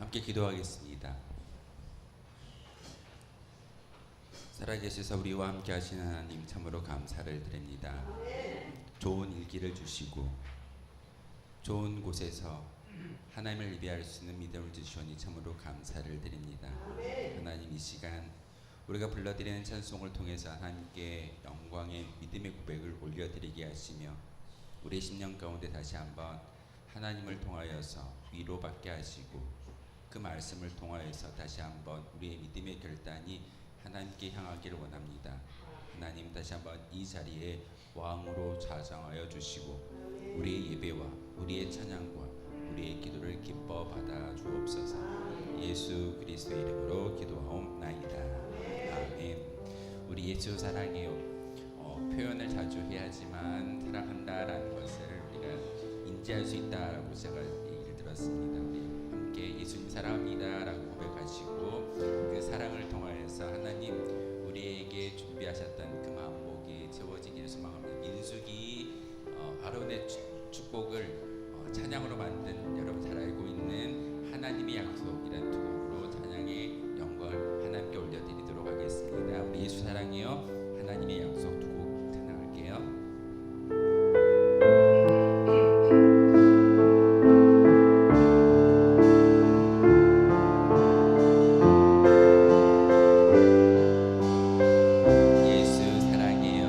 함께 기도하겠습니다. 살아계셔서 우리와 함께 하신 하나님 참으로 감사를 드립니다. 좋은 일기를 주시고 좋은 곳에서 하나님을 예배할 수 있는 믿음을 주시오니 참으로 감사를 드립니다. 하나님, 이 시간 우리가 불러드리는 찬송을 통해서 하나님께 영광의 믿음의 고백을 올려드리게 하시며 우리의 심령 가운데 다시 한번 하나님을 통하여서 위로받게 하시고 그 말씀을 통하여서 다시 한번 우리의 믿음의 결단이 하나님께 향하기를 원합니다. 하나님, 다시 한번 이 자리에 왕으로 좌정하여 주시고 우리의 예배와 우리의 찬양과 우리의 기도를 기뻐 받아 주옵소서. 예수 그리스도의 이름으로 기도하옵나이다. 아멘. 우리 예수 사랑해요. 표현을 자주 해야지만 사랑한다라는 것을 우리가 인지할 수 있다라고 제가 얘기를 들었습니다. 우리 함께 예수님 사랑합니다라고 고백하시고 그 사랑을 통하여서 하나님 우리에게 준비하셨던 그 마음복이 채워지기를 소망합니다. 민수기 아론의 축복을 찬양으로 만든 여러분 잘 알고 있는 하나님의 약속이라는 두 곡으로 찬양의 영광을 하나님께 올려드리도록 하겠습니다. 우리 예수 사랑해요. 하나님의 약속 두 곡 찬양할게요. 예수 사랑해요.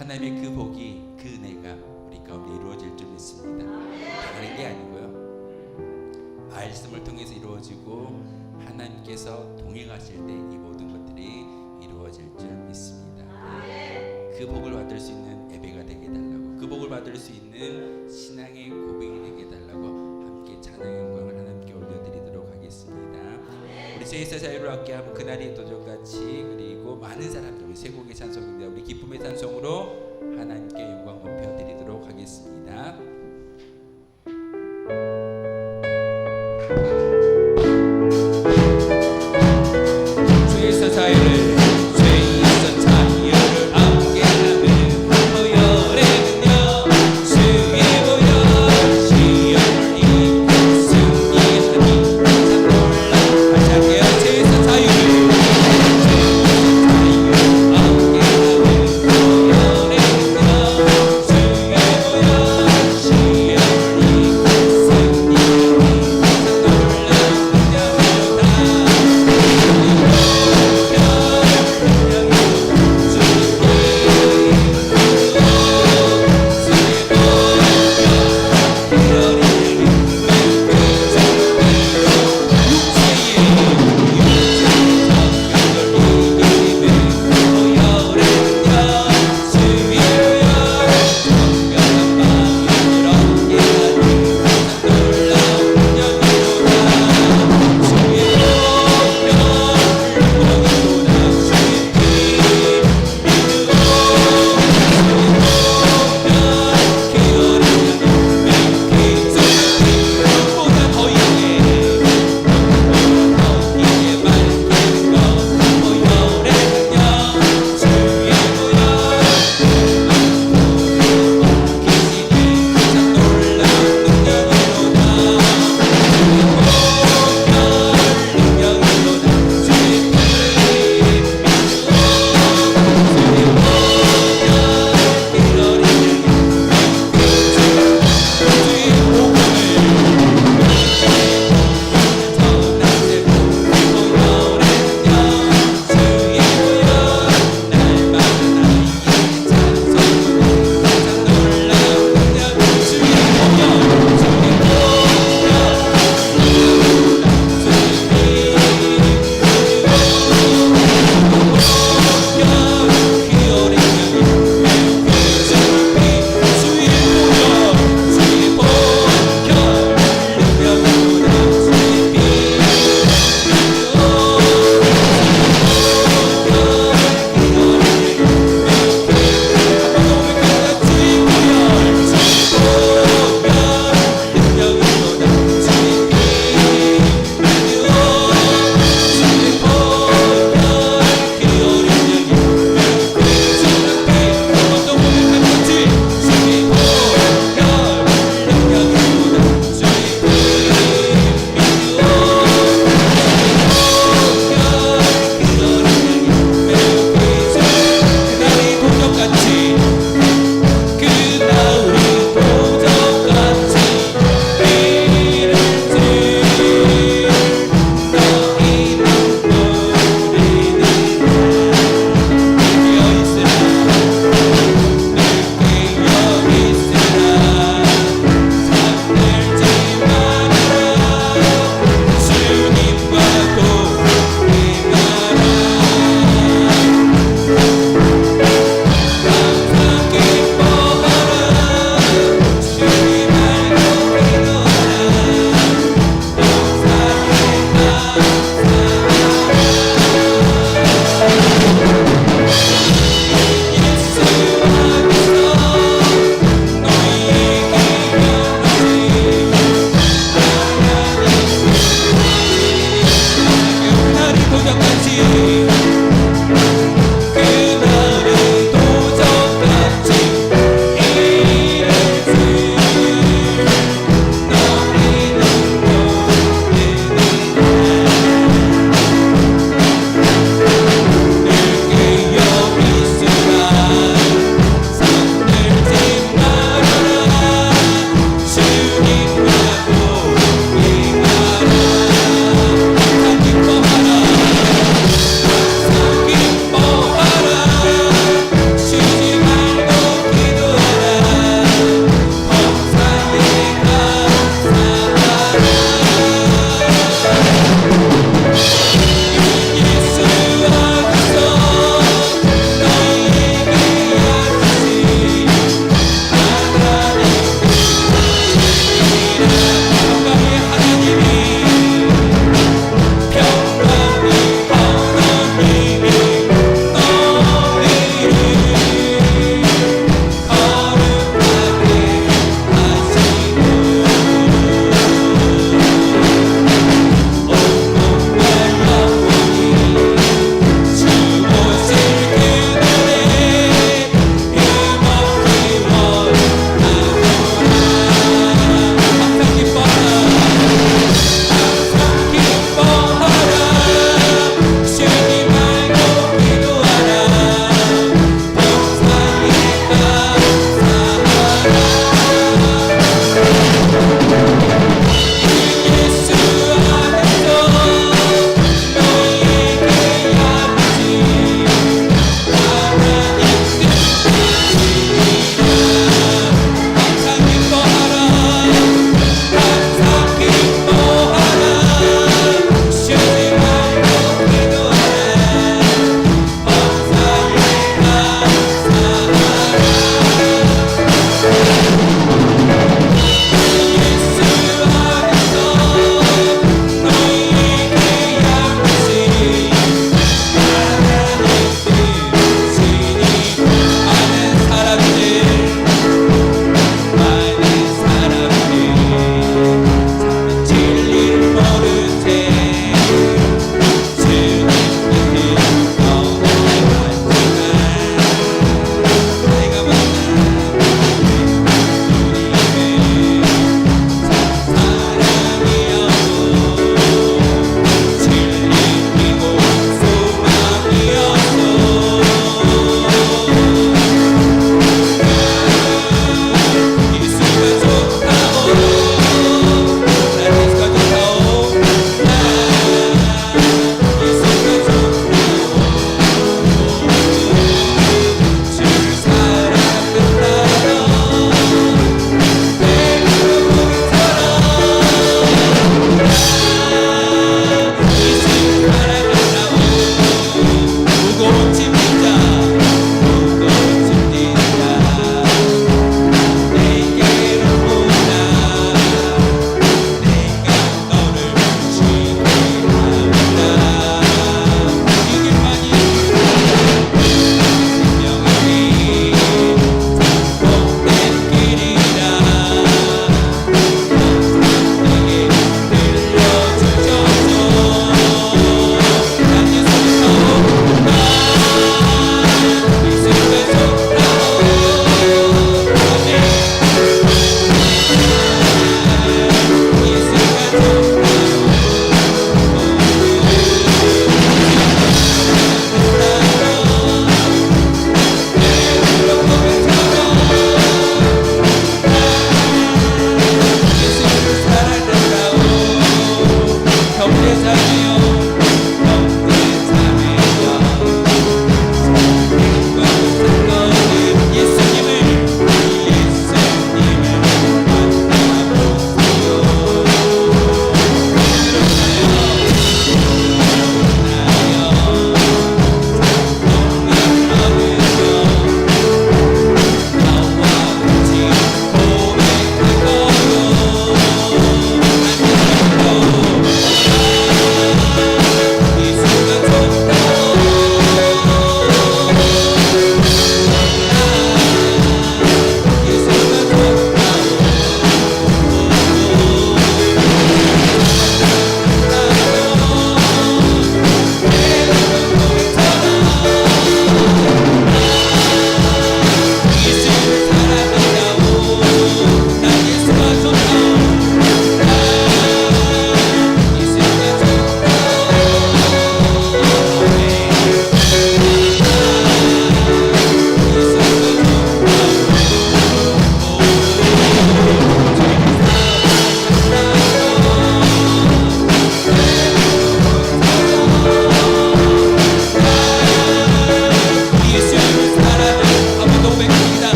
하나님의 그 복이 그 은혜가 우리 가운데 이루어질 줄 믿습니다. 다른 게 아니고요. 말씀을 통해서 이루어지고 하나님께서 동행하실 때 이 모든 것들이 이루어질 줄 믿습니다. 그 복을 받을 수 있는 예배가 되게 해달라고, 그 복을 받을 수 있는 신앙의 고백이 되게 해달라고 함께 찬양의 영광을 하나님께 올려드리도록 하겠습니다. 우리 죄에서 자유를 얻게 하면 그날이 도전같이, 그리고 많은 사람들, 우리 세 곡의 찬송인데 우리 기쁨의 찬송으로 하나님께 영광 높여드리도록 하겠습니다. 죄에서 자유를, 죄에서 자유를 얻게 하는 보혈의는요 주의 보혈, 시온이 승리하니 참 놀라. 다시 할게요. 죄에서 자유를, 얻게 하는 보혈의는요 주의 보혈, 시온이 승리하니 참 놀라.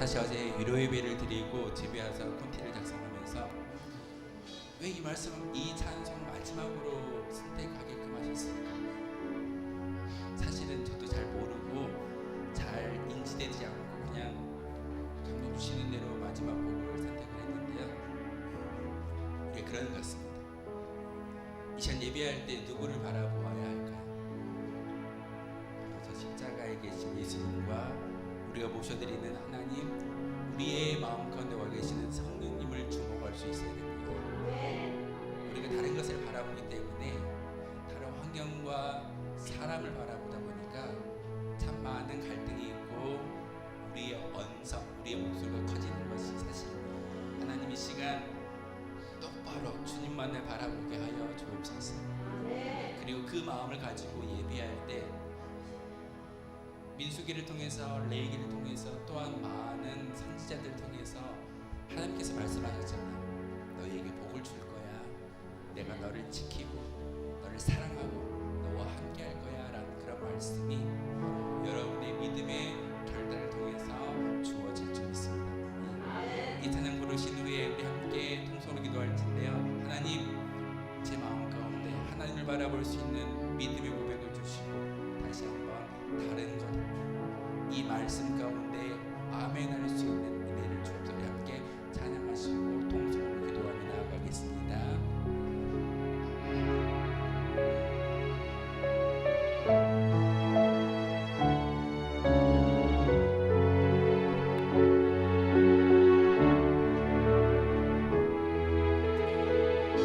사실 어제 위로 예배를 드리고 집에 와서 콘티를 작성하면서 왜 이 말씀, 이 찬송 마지막으로 선택하게끔 하셨을까? 사실은 저도 잘 모르고 잘 인지되지 않고 그냥 감동 주시는 대로 마지막 곡을 선택을 했는데요. 왜 그런 것 같습니다. 이 시간 예배할 때 누구를 바라보아야 할까요? 저 십자가에 계신 예수님과 우리가 모셔드리는 하나님, 우리의 마음 가운데 와 계시는 성령님을 주목할 수 있어야 됩니다. 우리가 다른 것을 바라보기 때문에 다른 환경과 사람을 바라보다 보니까 참 많은 갈등이 있고 우리의 언성, 우리의 목소리가 커지는 것이 사실입니다. 하나님 이 시간 똑바로 주님만을 바라보게 하여 주옵소서. 그리고 그 마음을 가지고 예배할 때 민수기를 통해서, 레위기를 통해서, 또한 많은 선지자들을 통해서 하나님께서 말씀하셨잖아요. 너희에게 복을 줄 거야. 내가 너를 지키고 너를 사랑하고 너와 함께 할 거야 라는 그런 말씀이 여러분의 믿음의 결단을 통해서 주어질 줄 믿습니다. 이 찬양 부르신 후에 우리 함께 통성으로 기도할 텐데요. 하나님, 제 마음 가운데 하나님을 바라볼 수 있는 믿음의 고백을 주시고 다시 한번 다른 것, 이 말씀 가운데 아멘 할 수 있는 은혜를 주옵소서. 함께 찬양하시고 통성으로 기도하며 나아가겠습니다.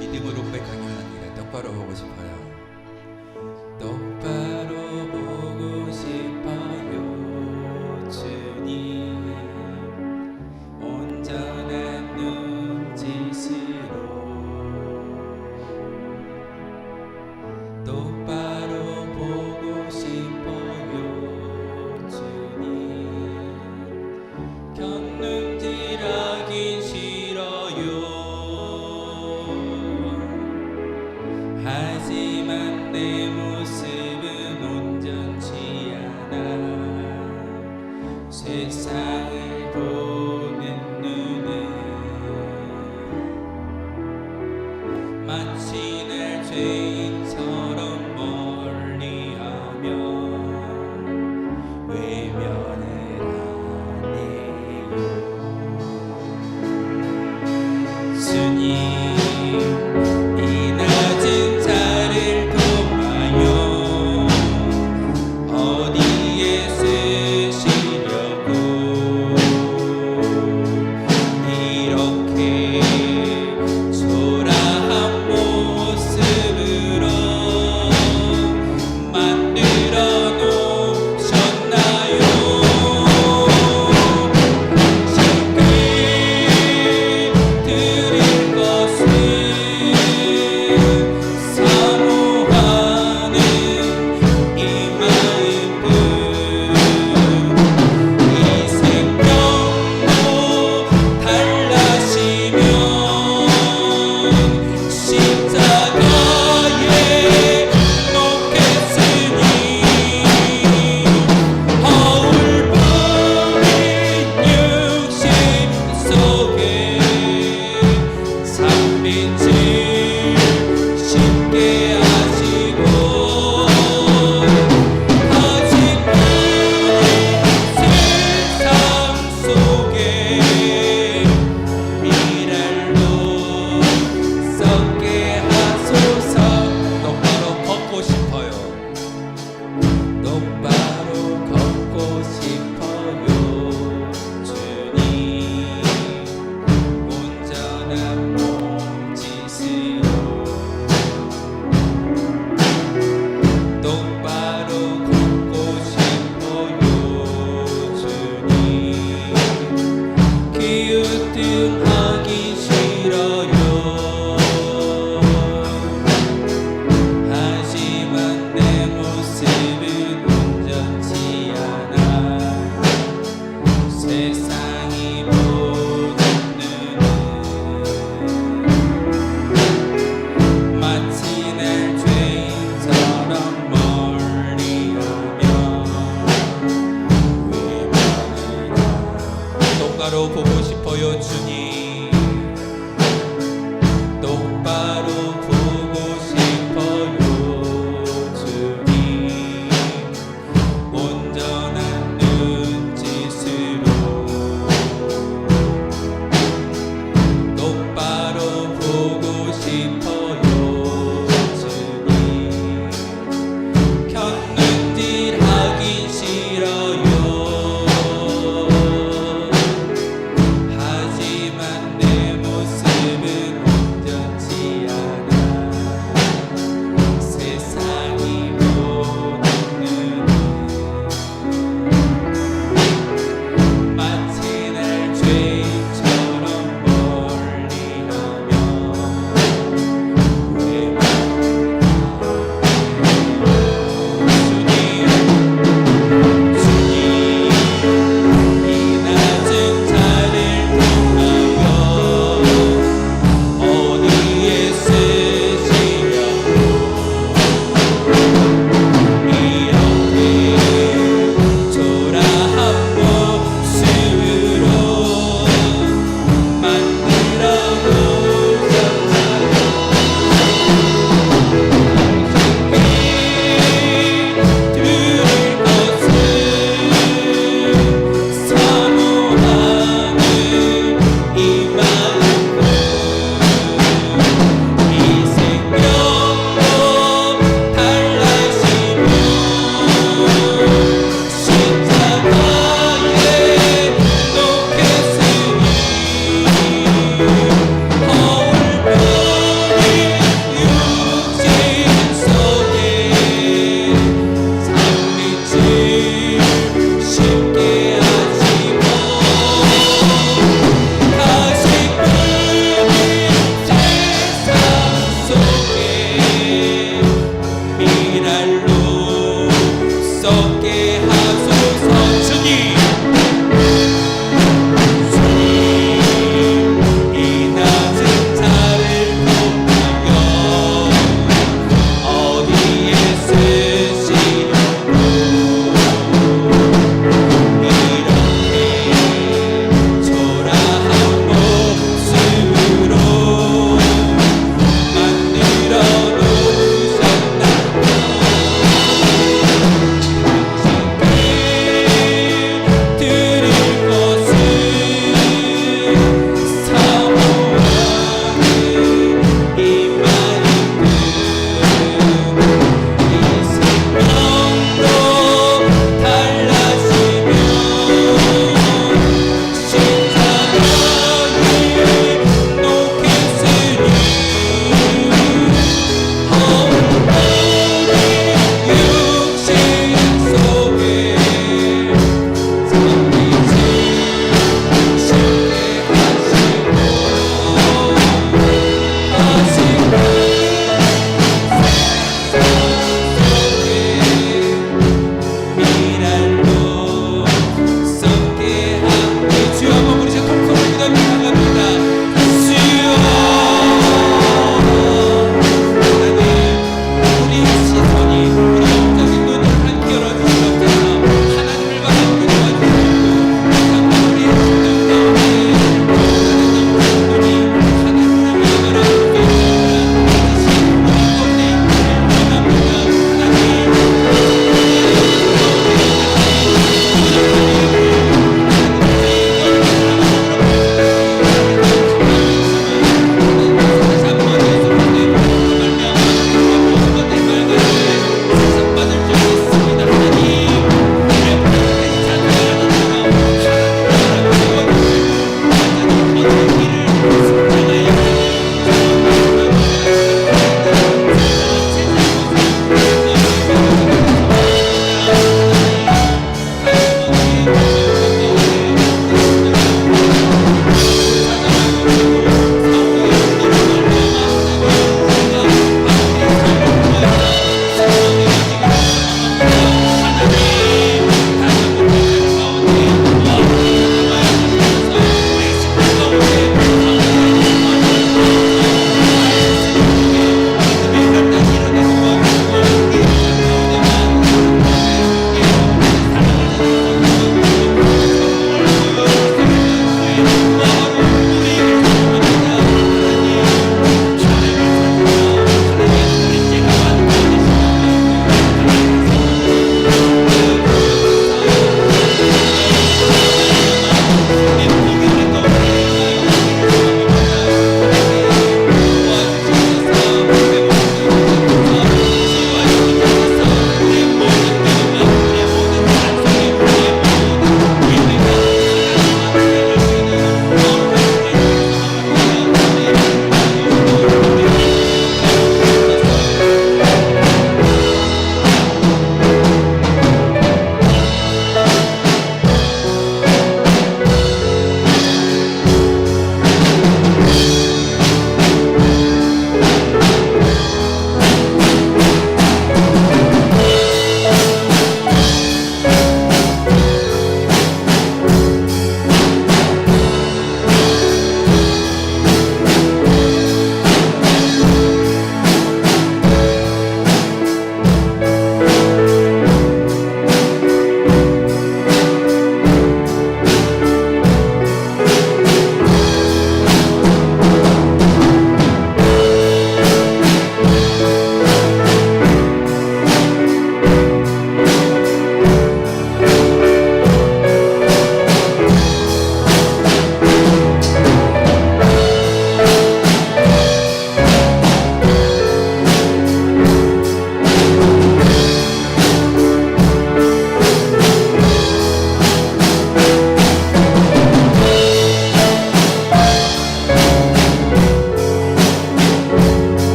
믿음으로 고백하기 원합니다. 똑바로 보고 싶어요. 똑바로 보고 싶어요. 똑바로 보고 싶어요 주님. 똑바로 보고 싶어요 주님. 온전한 눈짓으로 똑바로 보고 싶어요 주님. 켰는지 하기 싫어요. 하지만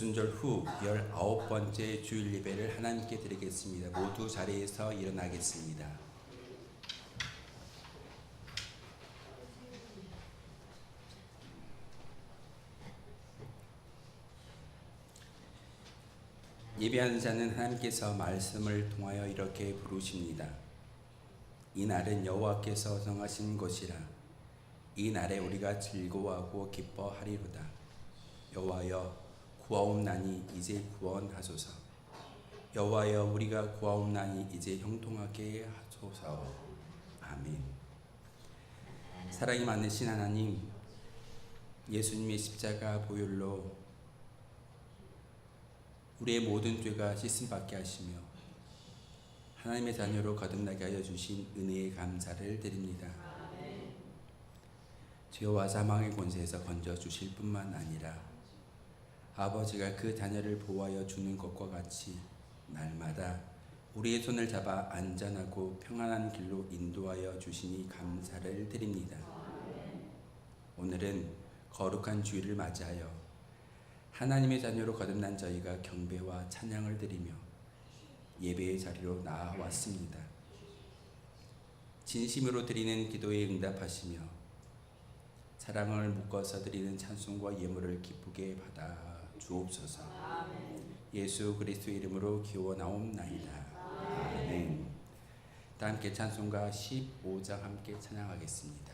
오순절 후 19번째 주일 예배를 하나님께 드리겠습니다. 모두 자리에서 일어나겠습니다. 예배하는 자는 하나님께서 말씀을 통하여 이렇게 부르십니다. 이 날은 여호와께서 정하신 것이라. 이 날에 우리가 즐거워하고 기뻐하리로다. 여호와여, 구하옵나니 이제 구원하소서. 여호와여, 우리가 구하옵나니 이제 형통하게 하소서. 아멘. 사랑이 많으신 하나님, 예수님의 십자가 보혈로 우리의 모든 죄가 씻음받게 하시며 하나님의 자녀로 거듭나게 하여 주신 은혜에 감사를 드립니다. 죄와 사망의 권세에서 건져 주실 뿐만 아니라 아버지가 그 자녀를 보호하여 주는 것과 같이 날마다 우리의 손을 잡아 안전하고 평안한 길로 인도하여 주시니 감사를 드립니다. 오늘은 거룩한 주일을 맞이하여 하나님의 자녀로 거듭난 저희가 경배와 찬양을 드리며 예배의 자리로 나아왔습니다. 진심으로 드리는 기도에 응답하시며 사랑을 묶어서 드리는 찬송과 예물을 기쁘게 받아 주옵소서. 예수 그리스도의 이름으로 기원하옵나이다. 아멘. 다 함께 찬송가 15장 함께 찬양하겠습니다.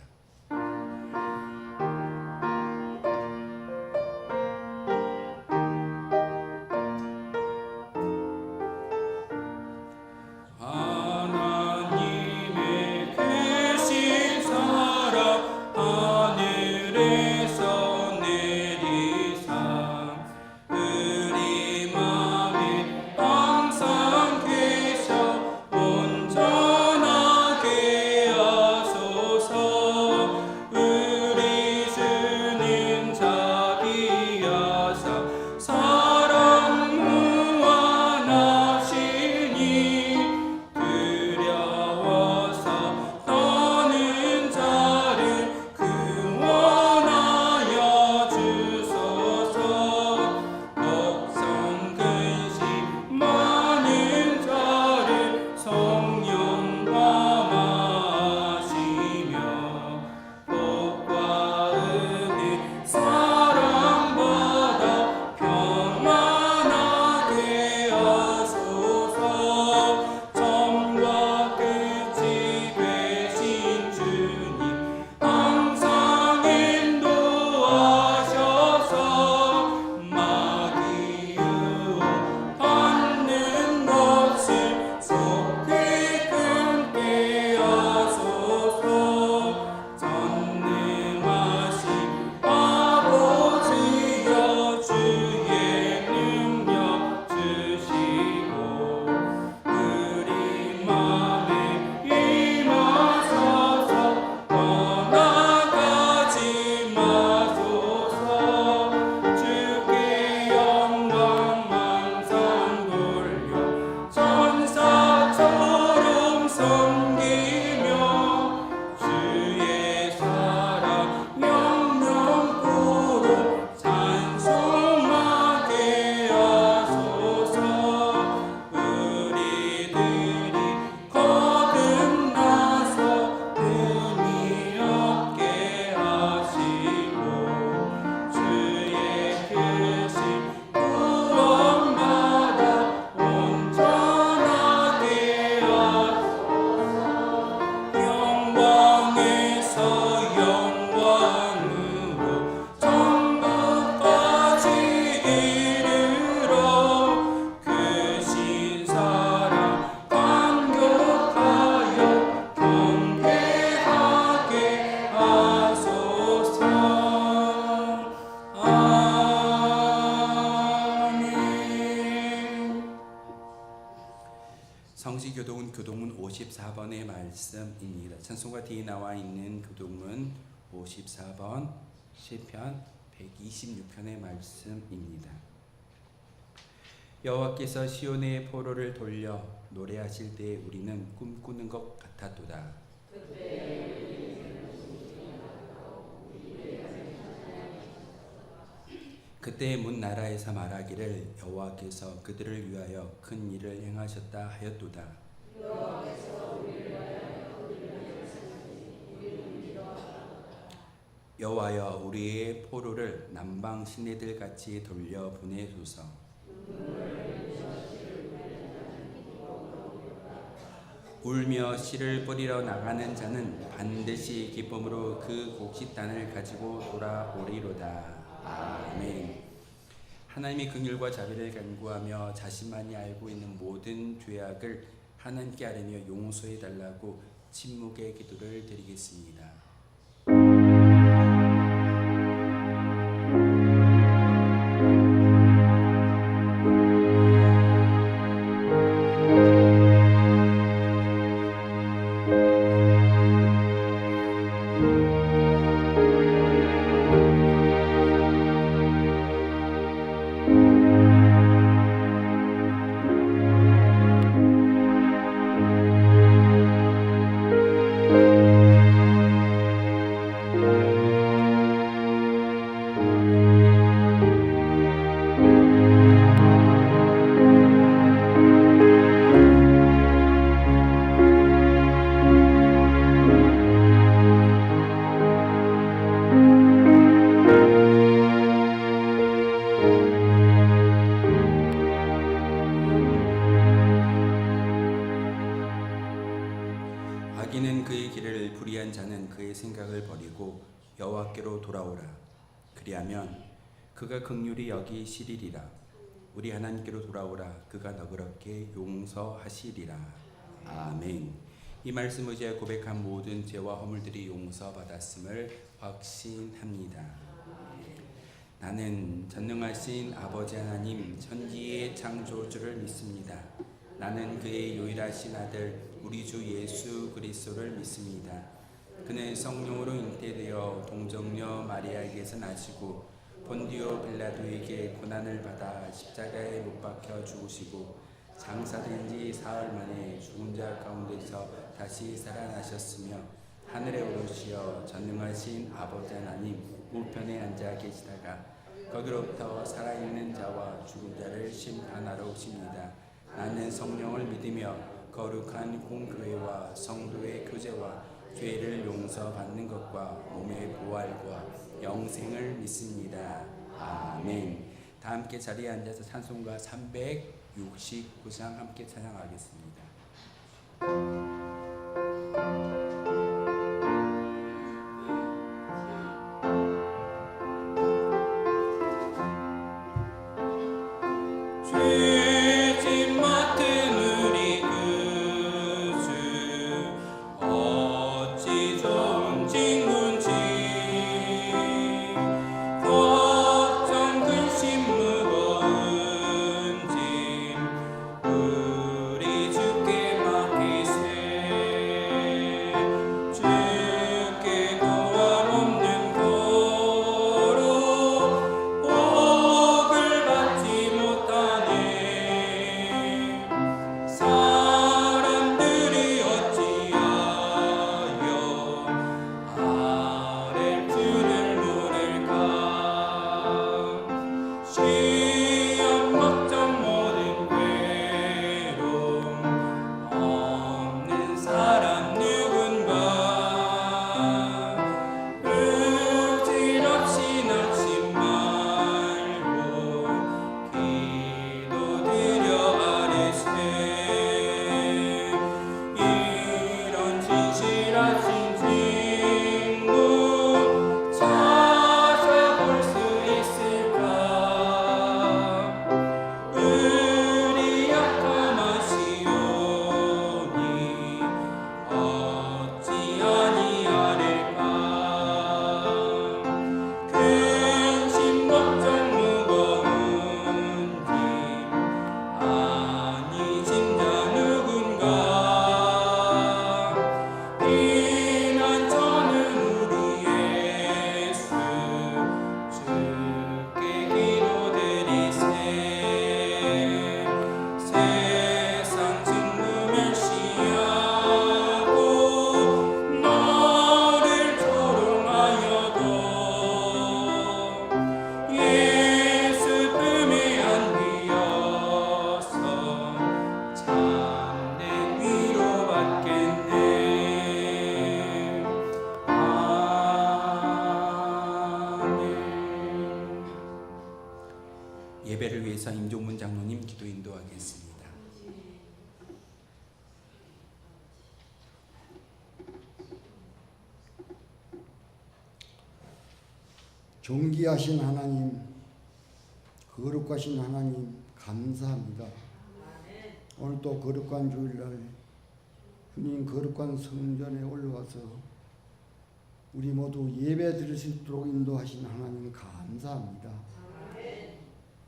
성지교동은 교동문 54번의 말씀입니다. 찬송가 뒤에 나와 있는 교동문 54번 시편 126편의 말씀입니다. 여호와께서 시온의 포로를 돌려 노래하실 때 우리는 꿈꾸는 것 같았도다. 그때 문 나라에서 말하기를 여호와께서 그들을 위하여 큰 일을 행하셨다 하였도다. 여호와여 우리의 포로를 남방 시내들 같이 돌려 보내소서. 울며 씨를 뿌리러 나가는 자는 반드시 기쁨으로 그 곡식단을 가지고 돌아오리로다. 아멘. 하나님의 긍휼과 자비를 간구하며 자신만이 알고 있는 모든 죄악을 하나님께 아뢰며 용서해 달라고 침묵의 기도를 드리겠습니다. 악인은 그의 길을 불의한 자는 그의 생각을 버리고 여호와께로 돌아오라. 그리하면 그가 긍휼히 여기시리라. 우리 하나님께로 돌아오라. 그가 너그럽게 용서하시리라. 아멘. 이 말씀 의지하여 고백한 모든 죄와 허물들이 용서받았음을 확신합니다. 나는 전능하신 아버지 하나님 천지의 창조주를 믿습니다. 나는 그의 유일하신 아들 우리 주 예수 그리스도를 믿습니다. 그는 성령으로 잉태되어 동정녀 마리아에게서 나시고 본디오 빌라도에게 고난을 받아 십자가에 못 박혀 죽으시고 장사된 지 사흘 만에 죽은 자 가운데서 다시 살아나셨으며 하늘에 오르시어 전능하신 아버지 하나님 우편에 앉아 계시다가 거기로부터 살아있는 자와 죽은 자를 심판하러 오십니다. 나는 성령을 믿으며 거룩한 공교회와 성도의 교제와 죄를 용서받는 것과 몸의 부활과 영생을 믿습니다. 아멘. 다 함께 자리에 앉아서 찬송가 369장 함께 찬양하겠습니다. 우리 주께 맡기세 인도하겠습니다. 존귀하신 하나님, 거룩하신 하나님, 감사합니다. 오늘 또 거룩한 주일날 주님 거룩한 성전에 올라와서 우리 모두 예배 드릴 수 있도록 인도하신 하나님 감사합니다.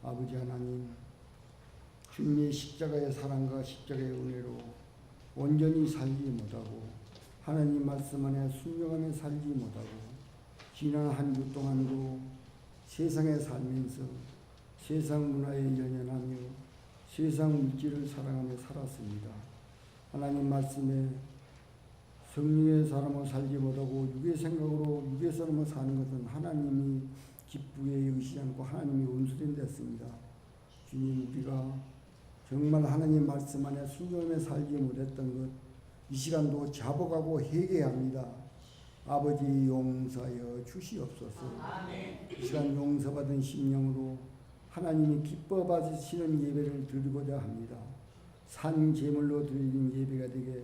아버지 하나님, 주님의 십자가의 사랑과 십자가의 은혜로 온전히 살지 못하고 하나님 말씀 안에 순종하며 살지 못하고 지난 한 주 동안도 세상에 살면서 세상 문화에 연연하며 세상 물질을 사랑하며 살았습니다. 하나님 말씀에 성령의 사람으로 살지 못하고 육의 생각으로 육의 사람으로 사는 것은 하나님이 기쁘게 여기시지 않고 하나님이 원수된 됐습니다. 주님, 우리가 정말 하나님 말씀 안에 순종하며 살지 못했던 것 이 시간도 자복하고 회개합니다. 아버지 용서하여 주시옵소서. 이 시간 용서받은 심령으로 하나님이 기뻐 받으시는 예배를 드리고자 합니다. 산 제물로 드리는 예배가 되게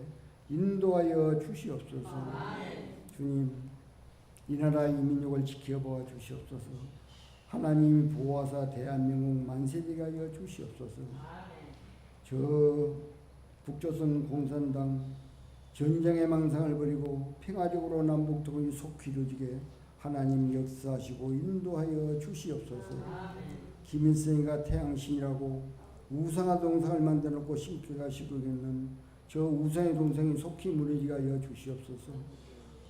인도하여 주시옵소서. 주님, 이 나라 이 민족을 지켜보아 주시옵소서. 하나님이 보호하사 대한민국 만세되게 하여 주시옵소서. 저 북조선 공산당 전쟁의 망상을 버리고 평화적으로 남북통일이 속히 이루어지게 하나님 역사하시고 인도하여 주시옵소서. 김일성이가 태양신이라고 우상화 동상을 만들어 놓고 심게 가시고 있는 저 우상의 동상이 속히 무너지게 하여 주시옵소서.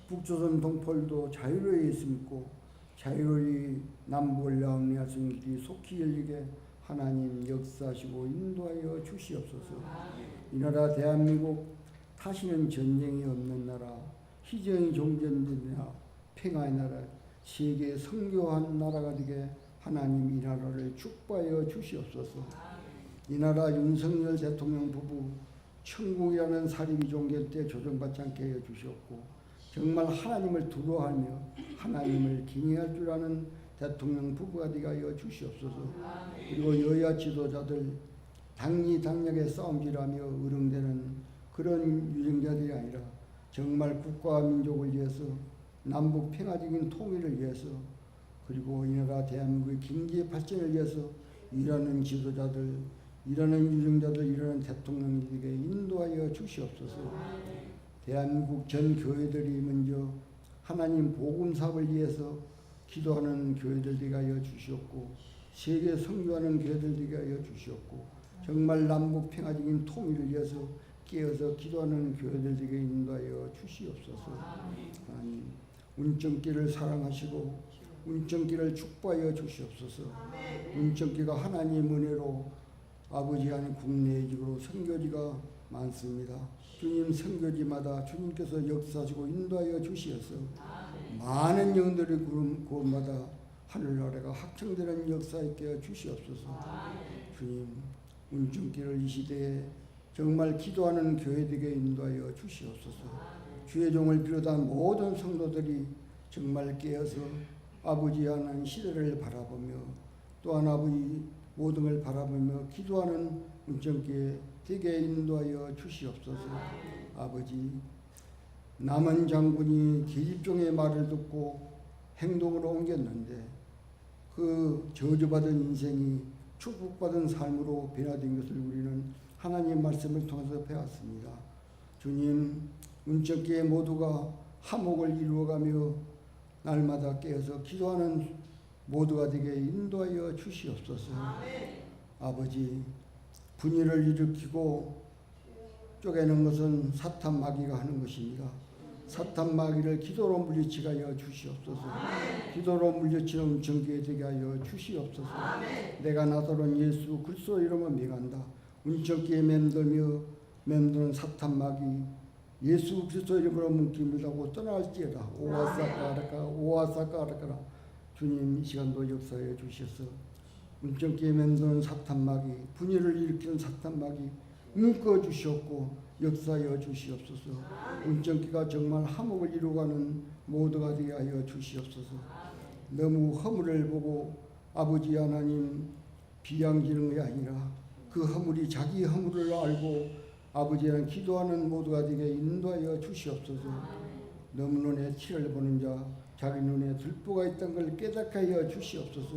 북조선 동포들도 자유로이 예수 믿고 자유로이 남북을 나누할 수 있는 길이 속히 열리게 하나님 역사하시고 인도하여 주시옵소서. 이 나라 대한민국 다시는 전쟁이 없는 나라, 희정이 종전된 나라, 평화의 나라, 세계 선교한 나라가 되게 하나님 이 나라를 축복하여 주시옵소서. 이 나라 윤석열 대통령 부부 천국이라는 사립이 종교 때 조정받지 않게 하여 주시옵고 정말 하나님을 두려워하며 하나님을 경외할 줄 아는 대통령 부부가 되게 하여 주시옵소서. 그리고 여야 지도자들 당리당략의 싸움질하며 으릉대는 그런 유정자들이 아니라 정말 국가와 민족을 위해서 남북 평화적인 통일을 위해서 그리고 이 나라 대한민국의 경제 발전을 위해서 일하는 지도자들, 일하는 유정자들, 일하는 대통령에게 인도하여 주시옵소서. 대한민국 전 교회들이 먼저 하나님 복음 사업을 위해서 기도하는 교회들 되게 하여 주시옵고 세계 선교하는 교회들 되게 하여 주시옵고 정말 남북 평화적인 통일을 위해서 깨어서 기도하는 교회들 되게 인도하여 주시옵소서. 하나님, 운정길을 사랑하시고 운정길을 축복하여 주시옵소서. 운정길가 하나님 은혜로 아버지 안에 국내직으로 선교지가 많습니다. 주님 선교지마다 주님께서 역사하시고 인도하여 주시어서 많은 영들의 구원마다 하늘나라가 확장되는 역사 있게 하여 주시옵소서. 주님, 운정길을 이 시대에 정말 기도하는 교회들에게 인도하여 주시옵소서. 주의 종을 비롯한 모든 성도들이 정말 깨어서 아버지 하나님 시대를 바라보며 또한 아버지 모든 걸 바라보며 기도하는 운정교회 되게 인도하여 주시옵소서. 아버지, 남은 장군이 계집종의 말을 듣고 행동으로 옮겼는데 그 저주받은 인생이 축복받은 삶으로 변화된 것을 우리는 하나님 말씀을 통해서 배웠습니다. 주님, 운적기에 모두가 화목을 이루어가며 날마다 깨어서 기도하는 모두가 되게 인도하여 주시옵소서. 아버지, 분열을 일으키고 쪼개는 것은 사탄 마귀가 하는 것입니다. 사탄 마귀를 기도로 물리치게 하여 주시옵소서. 기도로 물리치는 운정기에 되게 하여 주시옵소서. 내가 나더러 예수 그리스도 이름을 명한다. 운정기에 맴도는 사탄 마귀 예수 그리스도 이름으로 묶임이라고 떠날지어다. 오아사카라카라. 주님, 이 시간도 역사해 주셔서 운정기에 맴도는 사탄 마귀, 분열을 일으키는 사탄 마귀 묶어 주시옵고 역사하여 주시옵소서. 운정기가 정말 화목을 이루어가는 모두가 되게 하여 주시옵소서. 너무 허물을 보고 아버지 하나님 비양지는 게 아니라 그 허물이 자기 허물을 알고 아버지는 기도하는 모두가 되게 인도하여 주시옵소서. 너무 눈에 티를 보는 자 자기 눈에 들보가 있던 걸 깨닫게 하여 주시옵소서.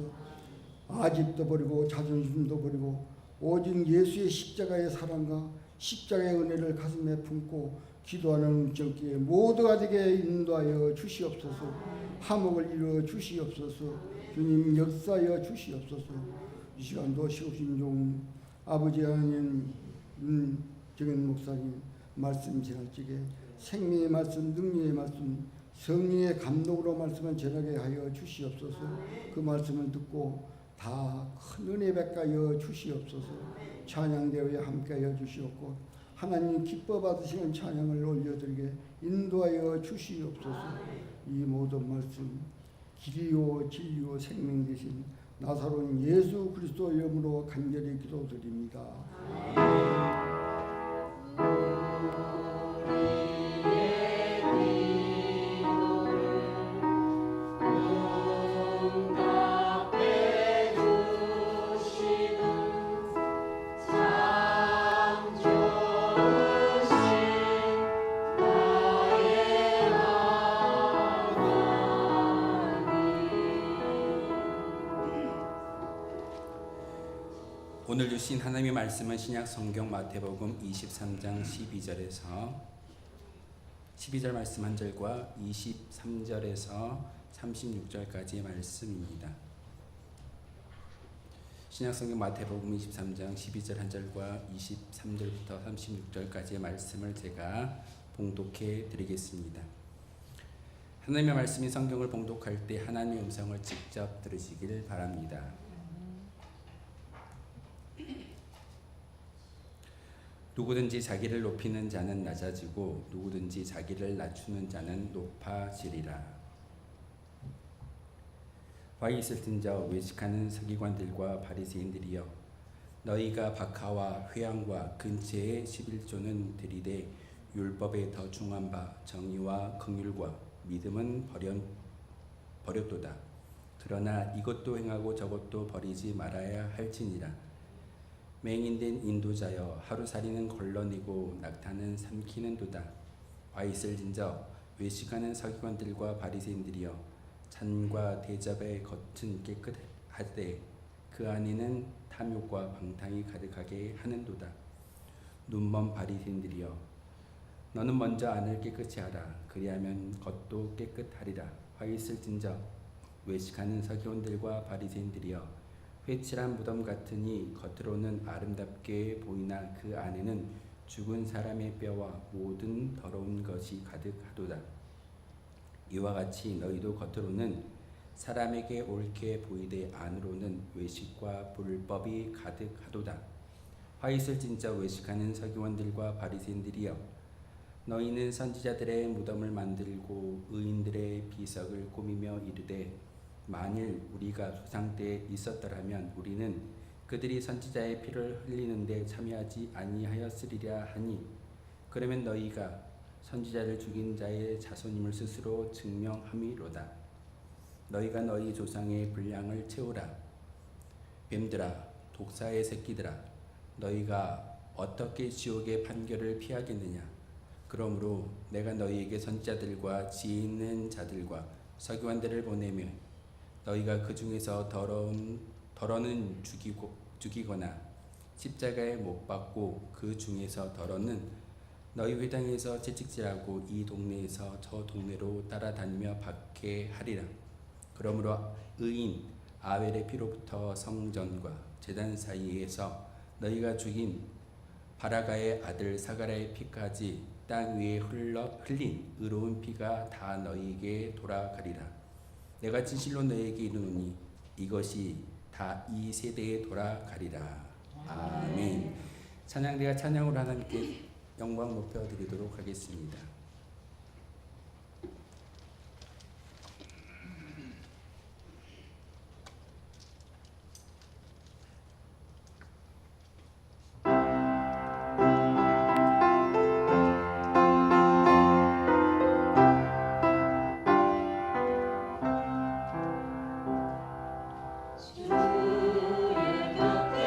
아집도 버리고 자존심도 버리고 오직 예수의 십자가의 사랑과 십자가의 은혜를 가슴에 품고 기도하는 음정기에 모두가 되게 인도하여 주시옵소서. 화목을 이루어 주시옵소서. 주님 역사하여 주시옵소서. 이 시간도 시오신 종 아버지 하나님 정현 목사님 말씀 전할지게 생명의 말씀 능력의 말씀 성령의 감동으로 말씀을 전하게 하여 주시옵소서. 그 말씀을 듣고 다 큰 은혜 베가여 주시옵소서. 찬양대회에 함께하여 주시옵고 하나님 기뻐 받으시는 찬양을 올려드리게 인도하여 주시옵소서. 이 모든 말씀 길이요 진리요 생명 되신 나사로운 예수 그리스도 이름으로 간절히 기도드립니다. 오늘 주신 하나님의 말씀은 신약 성경 마태복음 23장 12절 말씀 한 절과 23절에서 36절까지의 말씀입니다. 신약 성경 마태복음 23장 12절 한 절과 23절부터 36절까지의 말씀을 제가 봉독해 드리겠습니다. 하나님의 말씀이 성경을 봉독할 때 하나님의 음성을 직접 들으시길 바랍니다. 누구든지 자기를 높이는 자는 낮아지고 누구든지 자기를 낮추는 자는 높아지리라. 화 있을 자 외식하는 서기관들과 바리새인들이여, 너희가 박하와 회양과 근처의 11조는 들이되 율법에 더 중한 바 정의와 긍휼과 믿음은 버렸도다. 그러나 이것도 행하고 저것도 버리지 말아야 할지니라. 맹인된 인도자여, 하루살이는 걸러내고 낙타는 삼키는도다. 와 있을진저 외식하는 서기관들과 바리새인들이여, 잔과 대접의 겉은 깨끗하되 그 안에는 탐욕과 방탕이 가득하게 하는도다. 눈먼 바리새인들이여, 너는 먼저 안을 깨끗이 하라. 그리하면 겉도 깨끗하리라. 화 있을진저 외식하는 서기관들과 바리새인들이여, 회칠한 무덤 같으니 겉으로는 아름답게 보이나 그 안에는 죽은 사람의 뼈와 모든 더러운 것이 가득하도다. 이와 같이 너희도 겉으로는 사람에게 옳게 보이되 안으로는 외식과 불법이 가득하도다. 화 있을진저 외식하는 서기관들과 바리새인들이여, 너희는 선지자들의 무덤을 만들고 의인들의 비석을 꾸미며 이르되, 만일 우리가 조상 때에 있었더라면 우리는 그들이 선지자의 피를 흘리는데 참여하지 아니하였으리라 하니, 그러면 너희가 선지자를 죽인 자의 자손임을 스스로 증명함이로다. 너희가 너희 조상의 분량을 채우라. 뱀들아, 독사의 새끼들아, 너희가 어떻게 지옥의 판결을 피하겠느냐. 그러므로 내가 너희에게 선지자들과 지혜 있는 자들과 서기관들을 보내며 너희가 그 중에서 더러는 죽이거나 십자가에 못 박고 그 중에서 더러는 너희 회당에서 채찍질하고 이 동네에서 저 동네로 따라다니며 박해하리라. 그러므로 의인 아벨의 피로부터 성전과 제단 사이에서 너희가 죽인 바라가의 아들 사가랴의 피까지 땅 위에 흘린 의로운 피가 다 너희에게 돌아가리라. 내가 진실로 너희에게 이르노니 이것이 다 이 세대에 돌아가리라. 아멘. 찬양대가 찬양으로 하나님께 영광 높여드리도록 하겠습니다. 주의 곁에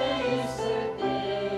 있을 때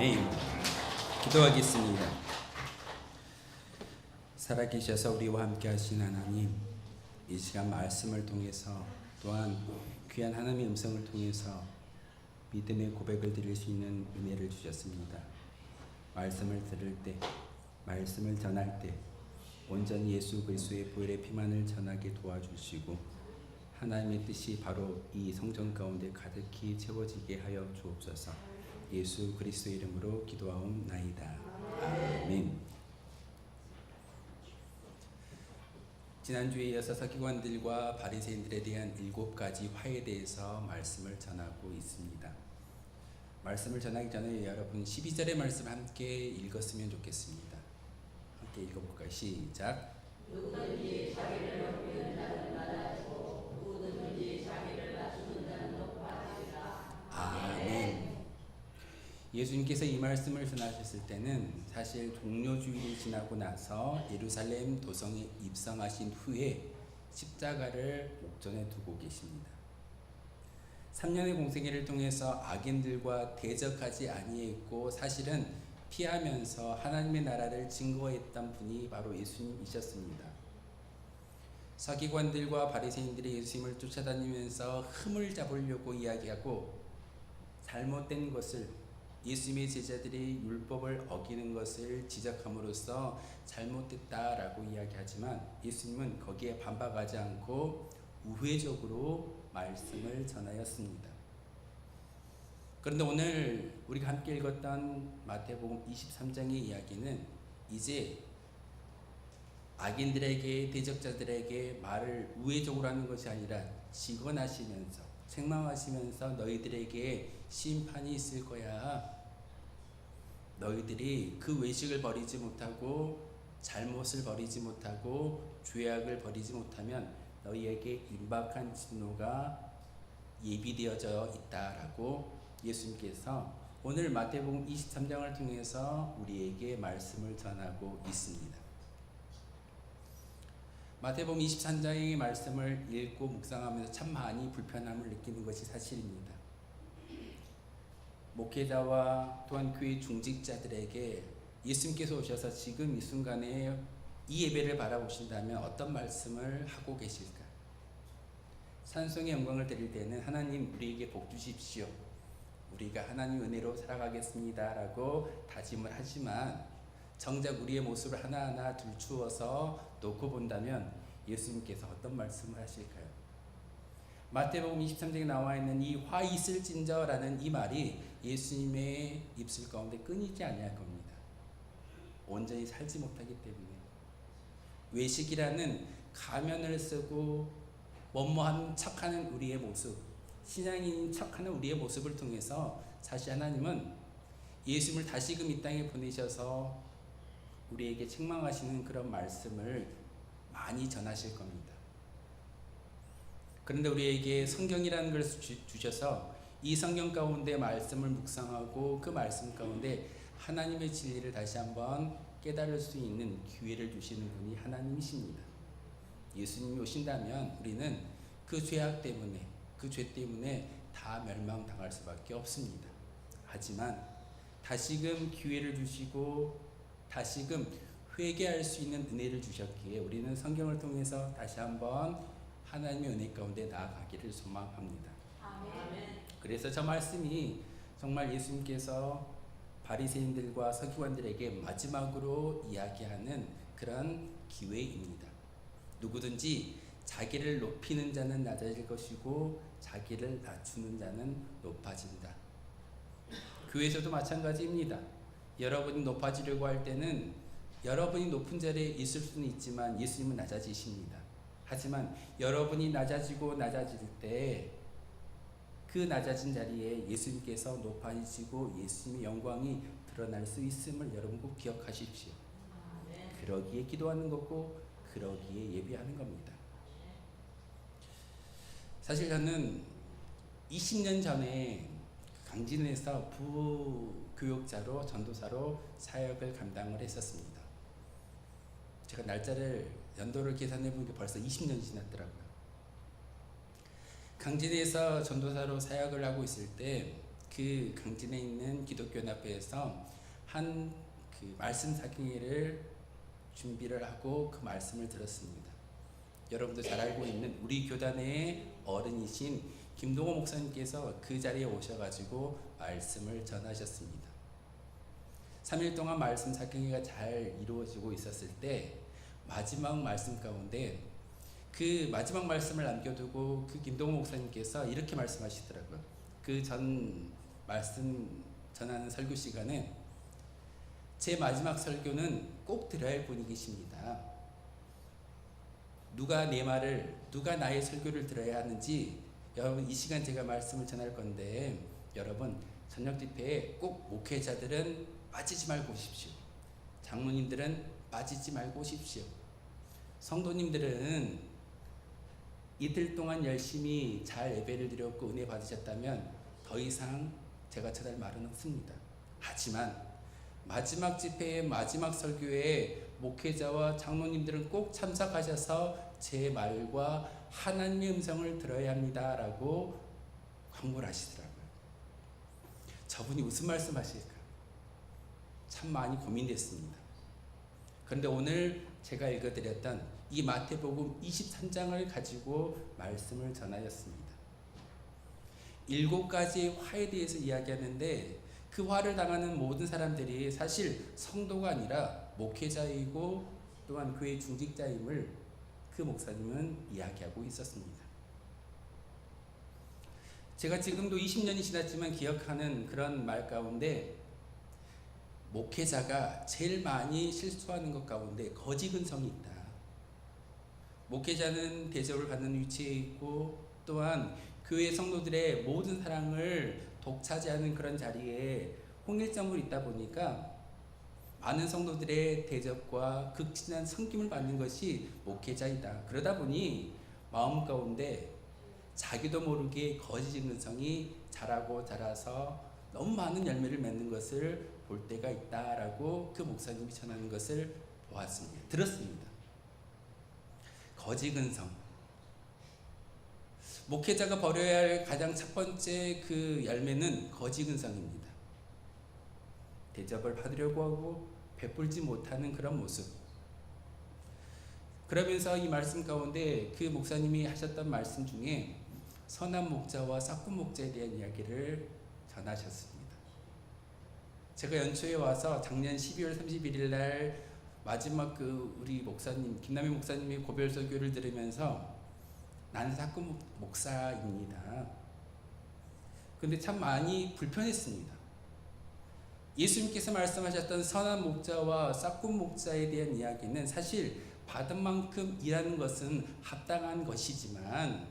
아멘. 기도하겠습니다. 살아계셔서 우리와 함께 하신 하나님, 이 시간 말씀을 통해서 또한 귀한 하나님의 음성을 통해서 믿음의 고백을 드릴 수 있는 은혜를 주셨습니다. 말씀을 들을 때, 말씀을 전할 때 온전히 예수 그리스도의 보혈의 피만을 전하게 도와주시고 하나님의 뜻이 바로 이 성전 가운데 가득히 채워지게 하여 주옵소서. 예수 그리스도의 이름으로 기도하옵나이다. 아멘. 지난주에 이어서 서기관들과 바리새인들에 대한 7가지 화에 대해서 말씀을 전하고 있습니다. 말씀을 전하기 전에 여러분 12절의 말씀 함께 읽었으면 좋겠습니다. 함께 읽어볼까요? 시작. 누구든지 자기를 높이는 자는 낮아지고 누구든지 자기를 낮추는 자는 높아지리라. 아멘. 예수님께서 이 말씀을 전하셨을 때는 사실 종료주일이 지나고 나서 예루살렘 도성에 입성하신 후에 십자가를 옥전에 두고 계십니다. 3년의 공생애를 통해서 악인들과 대적하지 아니했고 사실은 피하면서 하나님의 나라를 증거했던 분이 바로 예수님이셨습니다. 서기관들과 바리새인들이 예수님을 쫓아다니면서 흠을 잡으려고 이야기하고 잘못된 것을 예수님의 제자들이 율법을 어기는 것을 지적함으로써 잘못됐다라고 이야기하지만 예수님은 거기에 반박하지 않고 우회적으로 말씀을 전하였습니다. 그런데 오늘 우리가 함께 읽었던 마태복음 23장의 이야기는 이제 악인들에게 대적자들에게 말을 우회적으로 하는 것이 아니라 직언하시면서 책망하시면서 너희들에게 심판이 있을 거야. 너희들이 그 외식을 버리지 못하고 잘못을 버리지 못하고 죄악을 버리지 못하면 너희에게 임박한 진노가 예비되어져 있다라고 예수님께서 오늘 마태복음 23장을 통해서 우리에게 말씀을 전하고 있습니다. 마태복음 23장의 말씀을 읽고 묵상하면서 참 많이 불편함을 느끼는 것이 사실입니다. 목회자와 또한 교회 중직자들에게 예수님께서 오셔서 지금 이 순간에 이 예배를 바라보신다면 어떤 말씀을 하고 계실까? 찬송의 영광을 드릴 때는 하나님 우리에게 복 주십시오. 우리가 하나님 은혜로 살아가겠습니다 라고 다짐을 하지만 정작 우리의 모습을 하나하나 들추어서 놓고 본다면 예수님께서 어떤 말씀을 하실까요? 마태복음 23장에 나와 있는 이 화 있을진저라는 이 말이 예수님의 입술 가운데 끊이지 아니할 겁니다. 온전히 살지 못하기 때문에 외식이라는 가면을 쓰고 뭐뭐한 척하는 우리의 모습, 신앙인 척하는 우리의 모습을 통해서 사실 하나님은 예수님을 다시금 이 땅에 보내셔서 우리에게 책망하시는 그런 말씀을 많이 전하실 겁니다. 그런데 우리에게 성경이라는 걸 주셔서 이 성경 가운데 말씀을 묵상하고 그 말씀 가운데 하나님의 진리를 다시 한번 깨달을 수 있는 기회를 주시는 분이 하나님이십니다. 예수님이 오신다면 우리는 그 죄악 때문에 그 죄 때문에 다 멸망당할 수밖에 없습니다. 하지만 다시금 기회를 주시고 다시금 회개할 수 있는 은혜를 주셨기에 우리는 성경을 통해서 다시 한번 하나님의 은혜 가운데 나아가기를 소망합니다. 아멘. 그래서 저 말씀이 정말 예수님께서 바리새인들과 서기관들에게 마지막으로 이야기하는 그런 기회입니다. 누구든지 자기를 높이는 자는 낮아질 것이고 자기를 낮추는 자는 높아진다. 교회에서도 마찬가지입니다. 여러분이 높아지려고 할 때는 여러분이 높은 자리에 있을 수는 있지만 예수님은 낮아지십니다. 하지만 여러분이 낮아지고 낮아질 때 그 낮아진 자리에 예수님께서 높아지시고 예수님의 영광이 드러날 수 있음을 여러분 꼭 기억하십시오. 그러기에 기도하는 거고 그러기에 예배하는 겁니다. 사실 저는 20년 전에 강진에서 부교육자로 전도사로 사역을 감당을 했었습니다. 제가 날짜를 연도를 계산해 보니까 벌써 20년이 지났더라고요. 강진에서 전도사로 사역을 하고 있을 때 그 강진에 있는 기독교연합회에서 한 그 말씀 사경회를 준비를 하고 그 말씀을 들었습니다. 여러분도 잘 알고 있는 우리 교단의 어른이신 김동호 목사님께서 그 자리에 오셔가지고 말씀을 전하셨습니다. 3일 동안 말씀 사경회가 잘 이루어지고 있었을 때 마지막 말씀 가운데 그 마지막 말씀을 남겨두고 그 김동호 목사님께서 이렇게 말씀하시더라고요. 그 전 말씀 전하는 설교 시간에 제 마지막 설교는 꼭 들어야 할 분이 계십니다. 누가 내 말을, 누가 나의 설교를 들어야 하는지 여러분 이 시간 제가 말씀을 전할 건데 여러분 저녁 집회에 꼭 목회자들은 빠지지 말고 오십시오. 장로님들은 빠지지 말고 오십시오. 성도님들은 이틀 동안 열심히 잘 예배를 드렸고 은혜 받으셨다면 더 이상 제가 전할 말은 없습니다. 하지만 마지막 집회의 마지막 설교에 목회자와 장로님들은 꼭 참석하셔서 제 말과 하나님의 음성을 들어야 합니다 라고 광고를 하시더라고요. 저분이 무슨 말씀 하실까? 참 많이 고민됐습니다. 그런데 오늘 제가 읽어드렸던 이 마태복음 23장을 가지고 말씀을 전하였습니다. 7가지의 화에 대해서 이야기하는데 그 화를 당하는 모든 사람들이 사실 성도가 아니라 목회자이고 또한 교회 중직자임을 그 목사님은 이야기하고 있었습니다. 제가 지금도 20년이 지났지만 기억하는 그런 말 가운데 목회자가 제일 많이 실수하는 것 가운데 거짓 근성이 있다. 목회자는 대접을 받는 위치에 있고 또한 교회 성도들의 모든 사랑을 독차지하는 그런 자리에 홍일점으로 있다 보니까 많은 성도들의 대접과 극진한 섬김을 받는 것이 목회자이다. 그러다 보니 마음 가운데 자기도 모르게 거짓 근성이 자라고 자라서 너무 많은 열매를 맺는 것을 볼 때가 있다라고 그 목사님이 전하는 것을 보았습니다. 들었습니다. 거짓 근성. 목회자가 버려야 할 가장 첫 번째 그 열매는 거짓 근성입니다. 대접을 받으려고 하고 베풀지 못하는 그런 모습. 그러면서 이 말씀 가운데 그 목사님이 하셨던 말씀 중에 선한 목자와 싹군 목자에 대한 이야기를 전하셨습니다. 제가 연초에 와서 작년 12월 31일 날 마지막 그 우리 목사님 김남희 목사님의 고별설교를 들으면서 나는 싹군 목사입니다. 근데 참 많이 불편했습니다. 예수님께서 말씀하셨던 선한 목자와 싹군 목자에 대한 이야기는 사실 받은 만큼 일하는 것은 합당한 것이지만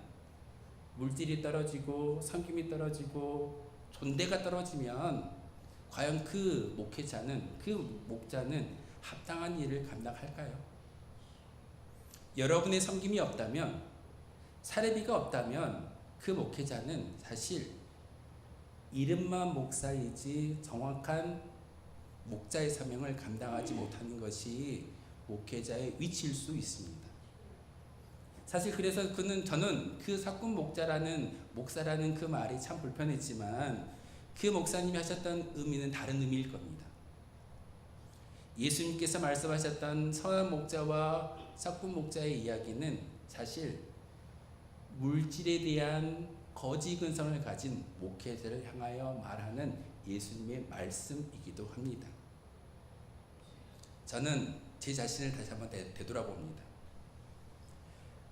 물질이 떨어지고 섬김이 떨어지고 존대가 떨어지면 과연 그 목회자는 그 목자는 합당한 일을 감당할까요? 여러분의 섬김이 없다면 사례비가 없다면 그 목회자는 사실 이름만 목사이지 정확한 목자의 사명을 감당하지 못하는 것이 목회자의 위치일 수 있습니다. 사실 그래서 저는 그 삭군 목사라는 그 말이 참 불편했지만 그 목사님이 하셨던 의미는 다른 의미일 겁니다. 예수님께서 말씀하셨던 선한 목자와 삭군 목자의 이야기는 사실 물질에 대한 거짓 근성을 가진 목회자를 향하여 말하는 예수님의 말씀이기도 합니다. 저는 제 자신을 다시 한번 되돌아봅니다.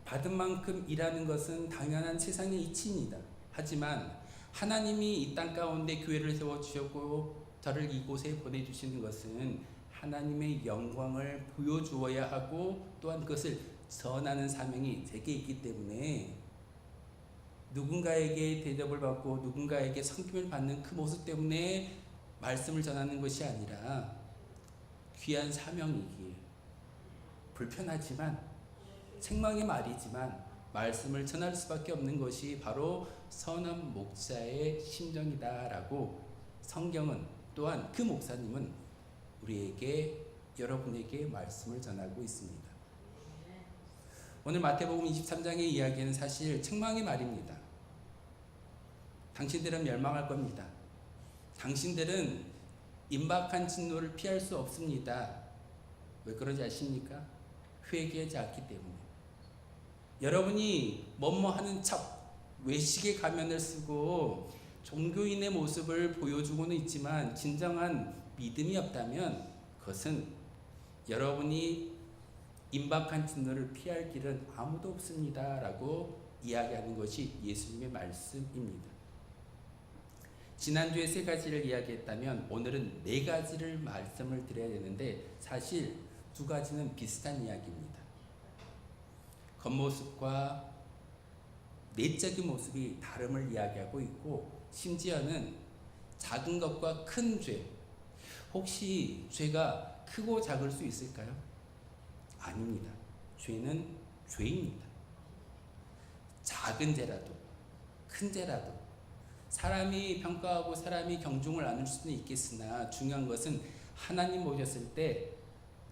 받은 만큼 일하는 것은 당연한 세상의 이치입니다. 하지만 하나님이 이 땅 가운데 교회를 세워주셨고 저를 이곳에 보내주시는 것은 하나님의 영광을 보여주어야 하고 또한 그것을 전하는 사명이 제게 있기 때문에 누군가에게 대접을 받고 누군가에게 섬김을 받는 그 모습 때문에 말씀을 전하는 것이 아니라 귀한 사명이기에 불편하지만 책망의 말이지만 말씀을 전할 수밖에 없는 것이 바로 선한 목자의 심정이다라고 성경은 또한 그 목사님은 우리에게 여러분에게 말씀을 전하고 있습니다. 오늘 마태복음 23장의 이야기는 사실 책망의 말입니다. 당신들은 멸망할 겁니다. 당신들은 임박한 진노를 피할 수 없습니다. 왜 그런지 아십니까? 회개하지 않기 때문에. 여러분이 뭐뭐 하는 척 외식의 가면을 쓰고 종교인의 모습을 보여주고는 있지만 진정한 믿음이 없다면 그것은 여러분이 임박한 진노를 피할 길은 아무도 없습니다 라고 이야기하는 것이 예수님의 말씀입니다. 지난주에 3가지를 이야기했다면 오늘은 4가지를 말씀을 드려야 되는데 사실 2가지는 비슷한 이야기입니다. 겉모습과 내적인 모습이 다름을 이야기하고 있고 심지어는 작은 것과 큰 죄, 혹시 죄가 크고 작을 수 있을까요? 아닙니다. 죄는 죄입니다. 작은 죄라도 큰 죄라도 사람이 평가하고 사람이 경중을 나눌 수는 있겠으나 중요한 것은 하나님 보셨을 때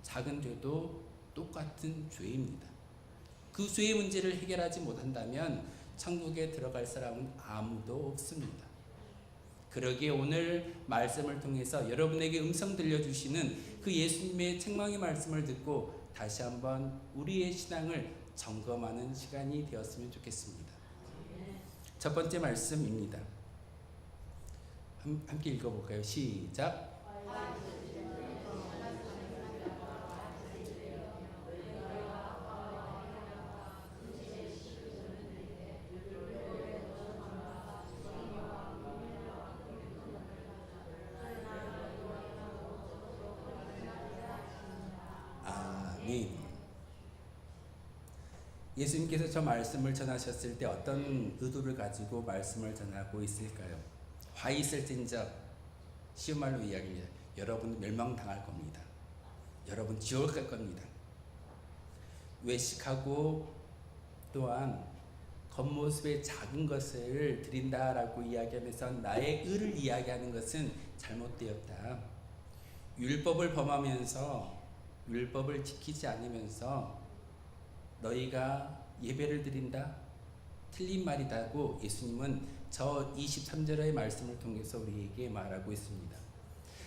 작은 죄도 똑같은 죄입니다. 그 죄의 문제를 해결하지 못한다면 천국에 들어갈 사람은 아무도 없습니다. 그러기에 오늘 말씀을 통해서 여러분에게 음성 들려주시는 그 예수님의 책망의 말씀을 듣고 다시 한번 우리의 신앙을 점검하는 시간이 되었으면 좋겠습니다. 첫 번째 말씀입니다. 함께 읽어볼까요? 시작. 아멘. 예수님께서 저 말씀을 전하셨을 때 어떤 의도를 가지고 말씀을 전하고 있을까요? 화 있을진저, 쉬운 말로 이야기합니다. 여러분 멸망당할 겁니다. 여러분 지옥 갈 겁니다. 외식하고 또한 겉모습의 작은 것을 드린다라고 이야기하면서 나의 의를 이야기하는 것은 잘못되었다. 율법을 범하면서 율법을 지키지 않으면서 너희가 예배를 드린다? 틀린 말이다고 예수님은 저 23절의 말씀을 통해서 우리에게 말하고 있습니다.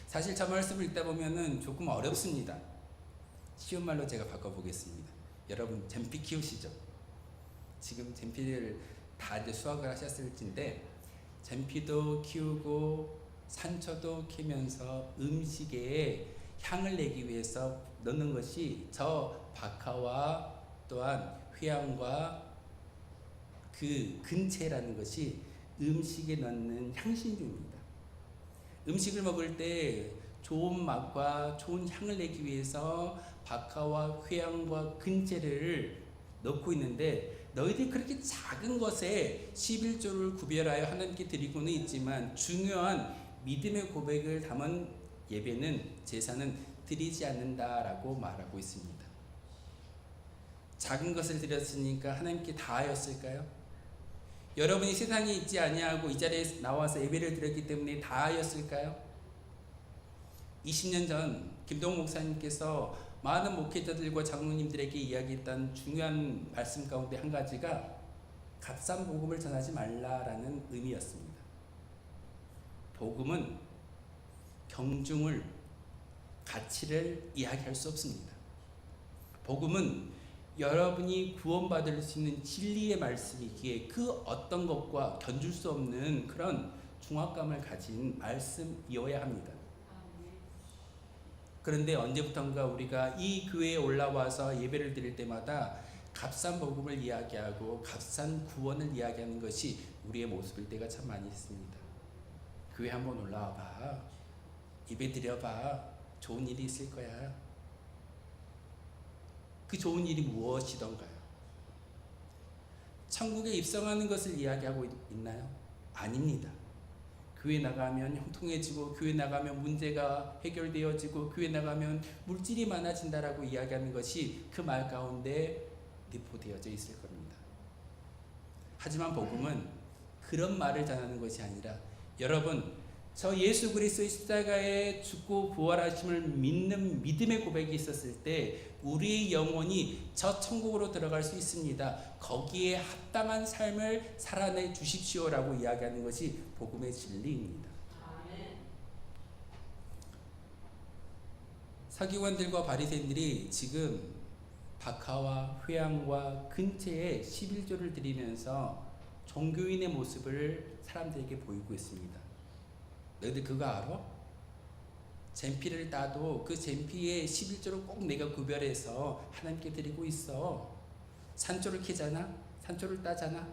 사실 저 말씀을 읽다 보면은 조금 어렵습니다. 쉬운 말로 제가 바꿔보겠습니다. 여러분 잼피 키우시죠? 지금 잼피를 다 이제 수확을 하셨을 텐데 잼피도 키우고 산초도 키우면서 음식에 향을 내기 위해서 넣는 것이 저 박하와 또한 휘양과 그 근체라는 것이 음식에 넣는 향신료입니다. 음식을 먹을 때 좋은 맛과 좋은 향을 내기 위해서 박하와 휘양과 근체를 넣고 있는데 너희들이 그렇게 작은 것에 11조를 구별하여 하나님께 드리고는 있지만 중요한 믿음의 고백을 담은 예배는 제사는 드리지 않는다라고 말하고 있습니다. 작은 것을 드렸으니까 하나님께 다 하였을까요? 여러분이 세상에 있지 아니하고 이 자리에 나와서 예배를 드렸기 때문에 다 하였을까요? 20년 전 김동욱 목사님께서 많은 목회자들과 장로님들에게 이야기했던 중요한 말씀 가운데 한 가지가 값싼 복음을 전하지 말라라는 의미였습니다. 복음은 경중을 가치를 이야기할 수 없습니다. 복음은 여러분이 구원받을 수 있는 진리의 말씀이기에 그 어떤 것과 견줄 수 없는 그런 중압감을 가진 말씀이어야 합니다. 그런데 언제부턴가 우리가 이 교회에 올라와서 예배를 드릴 때마다 값싼 복음을 이야기하고 값싼 구원을 이야기하는 것이 우리의 모습일 때가 참 많이 있습니다. 교회 한번 올라와 봐. 예배 드려봐. 좋은 일이 있을 거야. 그 좋은 일이 무엇이던가요? 천국에 입성하는 것을 이야기하고 있나요? 아닙니다. 교회 나가면 형통해지고 교회 나가면 문제가 해결되어지고 교회 나가면 물질이 많아진다라고 이야기하는 것이 그 말 가운데 내포되어져 있을 겁니다. 하지만 복음은 그런 말을 전하는 것이 아니라 여러분 저 예수 그리스도의 십자가에 죽고 부활하심을 믿는 믿음의 고백이 있었을 때 우리의 영혼이 저 천국으로 들어갈 수 있습니다. 거기에 합당한 삶을 살아내 주십시오라고 이야기하는 것이 복음의 진리입니다. 서기관들과 바리새인들이 지금 박하와 회당과 근처에 11조를 드리면서 종교인의 모습을 사람들에게 보이고 있습니다. 너희들 그거 알아? 젠피를 따도 그 젠피의 11조를 꼭 내가 구별해서 하나님께 드리고 있어. 산조를 캐잖아? 산조를 따잖아?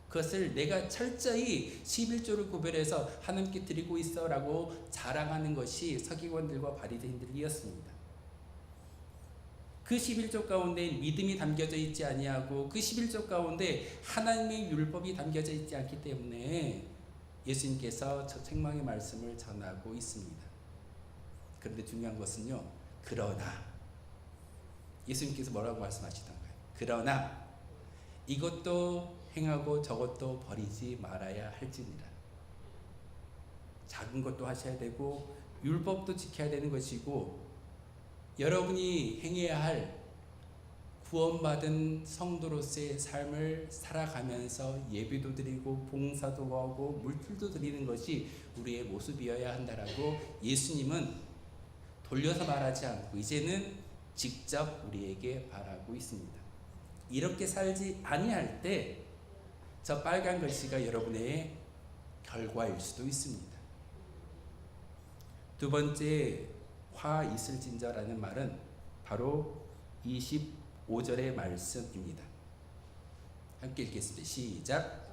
그것을 내가 철저히 11조를 구별해서 하나님께 드리고 있어 라고 자랑하는 것이 서기관들과 바리새인들이었습니다. 그 11조 가운데 믿음이 담겨져 있지 아니하고 그 11조 가운데 하나님의 율법이 담겨져 있지 않기 때문에 예수님께서 저 책망의 말씀을 전하고 있습니다. 그런데 중요한 것은요, 그러나 예수님께서 뭐라고 말씀하시던가요? 그러나 이것도 행하고 저것도 버리지 말아야 할지니라. 작은 것도 하셔야 되고 율법도 지켜야 되는 것이고, 여러분이 행해야 할 구원받은 성도로서의 삶을 살아가면서 예배도 드리고 봉사도 하고 물질도 드리는 것이 우리의 모습이어야 한다라고 예수님은 돌려서 말하지 않고 이제는 직접 우리에게 말하고 있습니다. 이렇게 살지 아니할 때 저 빨간 글씨가 여러분의 결과일 수도 있습니다. 두 번째, 화 있을진저라는 말은 바로 25절의 말씀입니다. 함께 읽겠습니다. 시작.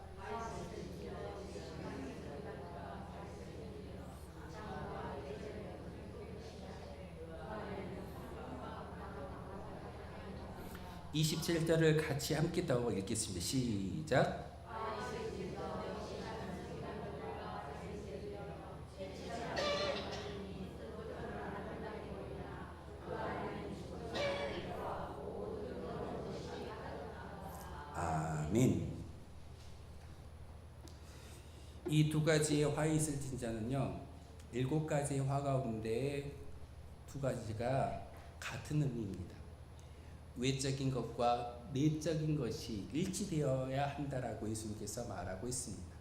27절을 같이 함께 따라 읽겠습니다. 시작. 아멘. 이 두 가지의 화 있을 진자는요, 7가지의 화 가운데 두 가지가 같은 의미입니다. 외적인 것과 내적인 것이 일치되어야 한다라고 예수님께서 말하고 있습니다.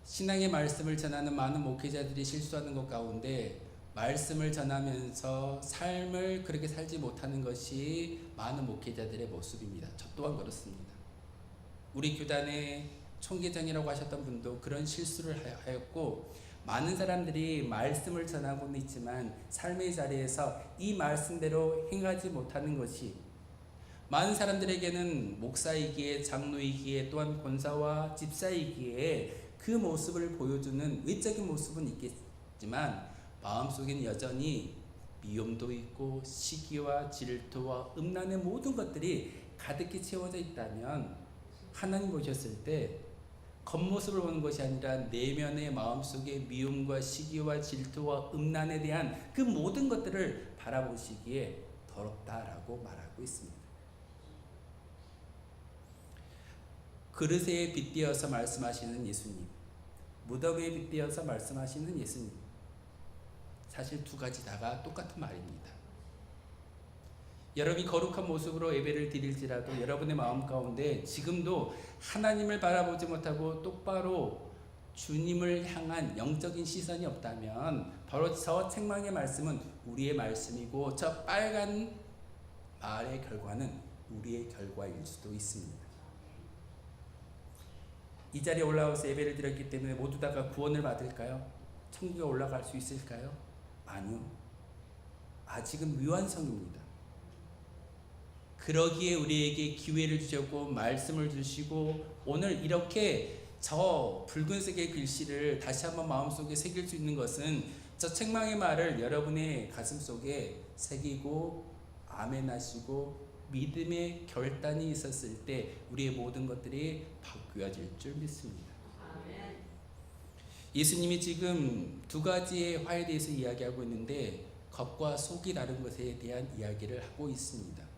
신앙의 말씀을 전하는 많은 목회자들이 실수하는 것 가운데 말씀을 전하면서 삶을 그렇게 살지 못하는 것이 많은 목회자들의 모습입니다. 저 또한 그렇습니다. 우리 교단의 총회장이라고 하셨던 분도 그런 실수를 하였고, 많은 사람들이 말씀을 전하고는 있지만 삶의 자리에서 이 말씀대로 행하지 못하는 것이, 많은 사람들에게는 목사이기에 장로이기에 또한 권사와 집사이기에 그 모습을 보여주는 외적인 모습은 있겠지만 마음속에는 여전히 미움도 있고 시기와 질투와 음란의 모든 것들이 가득히 채워져 있다면, 하나님 보셨을 때 겉모습을 보는 것이 아니라 내면의 마음속에 미움과 시기와 질투와 음란에 대한 그 모든 것들을 바라보시기에 더럽다라고 말하고 있습니다. 그릇에 빗대어서 말씀하시는 예수님, 무덤에 빗대어서 말씀하시는 예수님, 사실 두 가지 다가 똑같은 말입니다. 여러분이 거룩한 모습으로 예배를 드릴지라도 여러분의 마음 가운데 지금도 하나님을 바라보지 못하고 똑바로 주님을 향한 영적인 시선이 없다면 바로 저 책망의 말씀은 우리의 말씀이고 저 빨간 말의 결과는 우리의 결과일 수도 있습니다. 이 자리에 올라와서 예배를 드렸기 때문에 모두 다가 구원을 받을까요? 천국에 올라갈 수 있을까요? 아니요. 아직은 미완성입니다. 그러기에 우리에게 기회를 주셨고 말씀을 주시고 오늘 이렇게 저 붉은색의 글씨를 다시 한번 마음속에 새길 수 있는 것은 저 책망의 말을 여러분의 가슴속에 새기고 아멘 하시고 믿음의 결단이 있었을 때 우리의 모든 것들이 바뀌어질 줄 믿습니다. 예수님이 지금 두 가지의 화에 대해서 이야기하고 있는데 겉과 속이 다른 것에 대한 이야기를 하고 있습니다.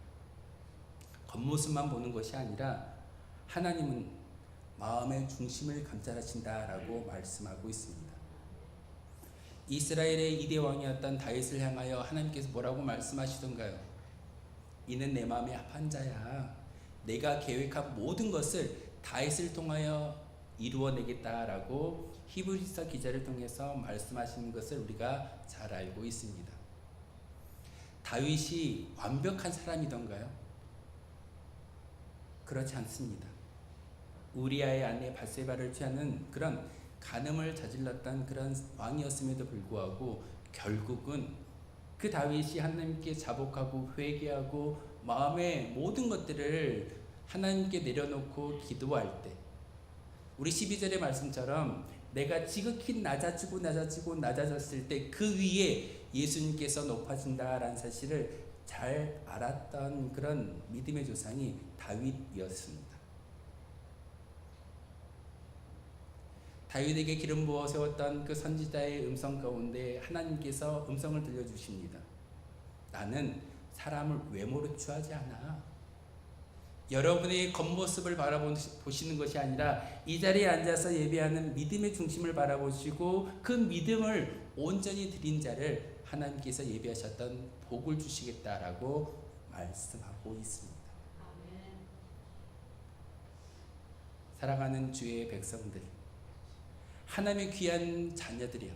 겉모습만 보는 것이 아니라 하나님은 마음의 중심을 감찰하신다라고 말씀하고 있습니다. 이스라엘의 2대 왕이었던 다윗을 향하여 하나님께서 뭐라고 말씀하시던가요? 이는 내 마음에 합한 자야. 내가 계획한 모든 것을 다윗을 통하여 이루어내겠다라고 히브리서 기자를 통해서 말씀하시는 것을 우리가 잘 알고 있습니다. 다윗이 완벽한 사람이던가요? 그렇지 않습니다. 우리아의 아내 밧세바를 취하는 그런 간음을 저질렀던 그런 왕이었음에도 불구하고 결국은 그 다윗이 하나님께 자복하고 회개하고 마음의 모든 것들을 하나님께 내려놓고 기도할 때 우리 12절의 말씀처럼 내가 지극히 낮아졌을 때 그 위에 예수님께서 높아진다라는 사실을 잘 알았던 그런 믿음의 조상이 다윗이었습니다. 다윗에게 기름 부어 세웠던 그 선지자의 음성 가운데 하나님께서 음성을 들려주십니다. 나는 사람을 외모로 취하지 않아. 여러분의 겉모습을 바라보시는 것이 아니라 이 자리에 앉아서 예배하는 믿음의 중심을 바라보시고 그 믿음을 온전히 드린 자를 하나님께서 예배하셨던 복을 주시겠다라고 말씀하고 있습니다. 사랑하는 주의 백성들, 하나님의 귀한 자녀들이여,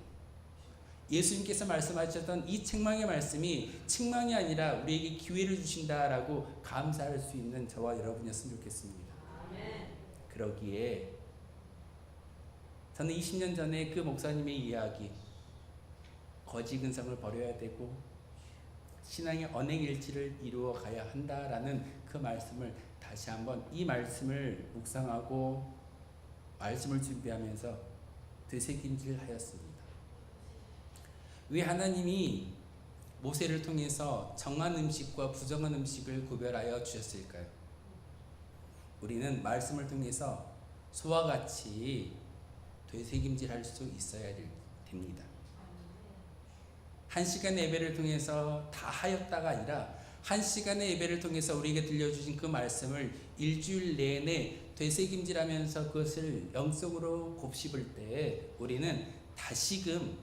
예수님께서 말씀하셨던 이 책망의 말씀이 책망이 아니라 우리에게 기회를 주신다라고 감사할 수 있는 저와 여러분이었으면 좋겠습니다. 그러기에 저는 20년 전에 그 목사님의 이야기, 거짓 근성을 버려야 되고 신앙의 언행일치를 이루어 가야 한다라는 그 말씀을 다시 한번 이 말씀을 묵상하고 말씀을 준비하면서 되새김질하였습니다. 왜 하나님이 모세를 통해서 정한 음식과 부정한 음식을 구별하여 주셨을까요? 우리는 말씀을 통해서 소와 같이 되새김질할 수 있어야 됩니다. 한 시간의 예배를 통해서 다 하였다가 아니라 한 시간의 예배를 통해서 우리에게 들려주신 그 말씀을 일주일 내내 되새김질하면서 그것을 영적으로 곱씹을 때 우리는 다시금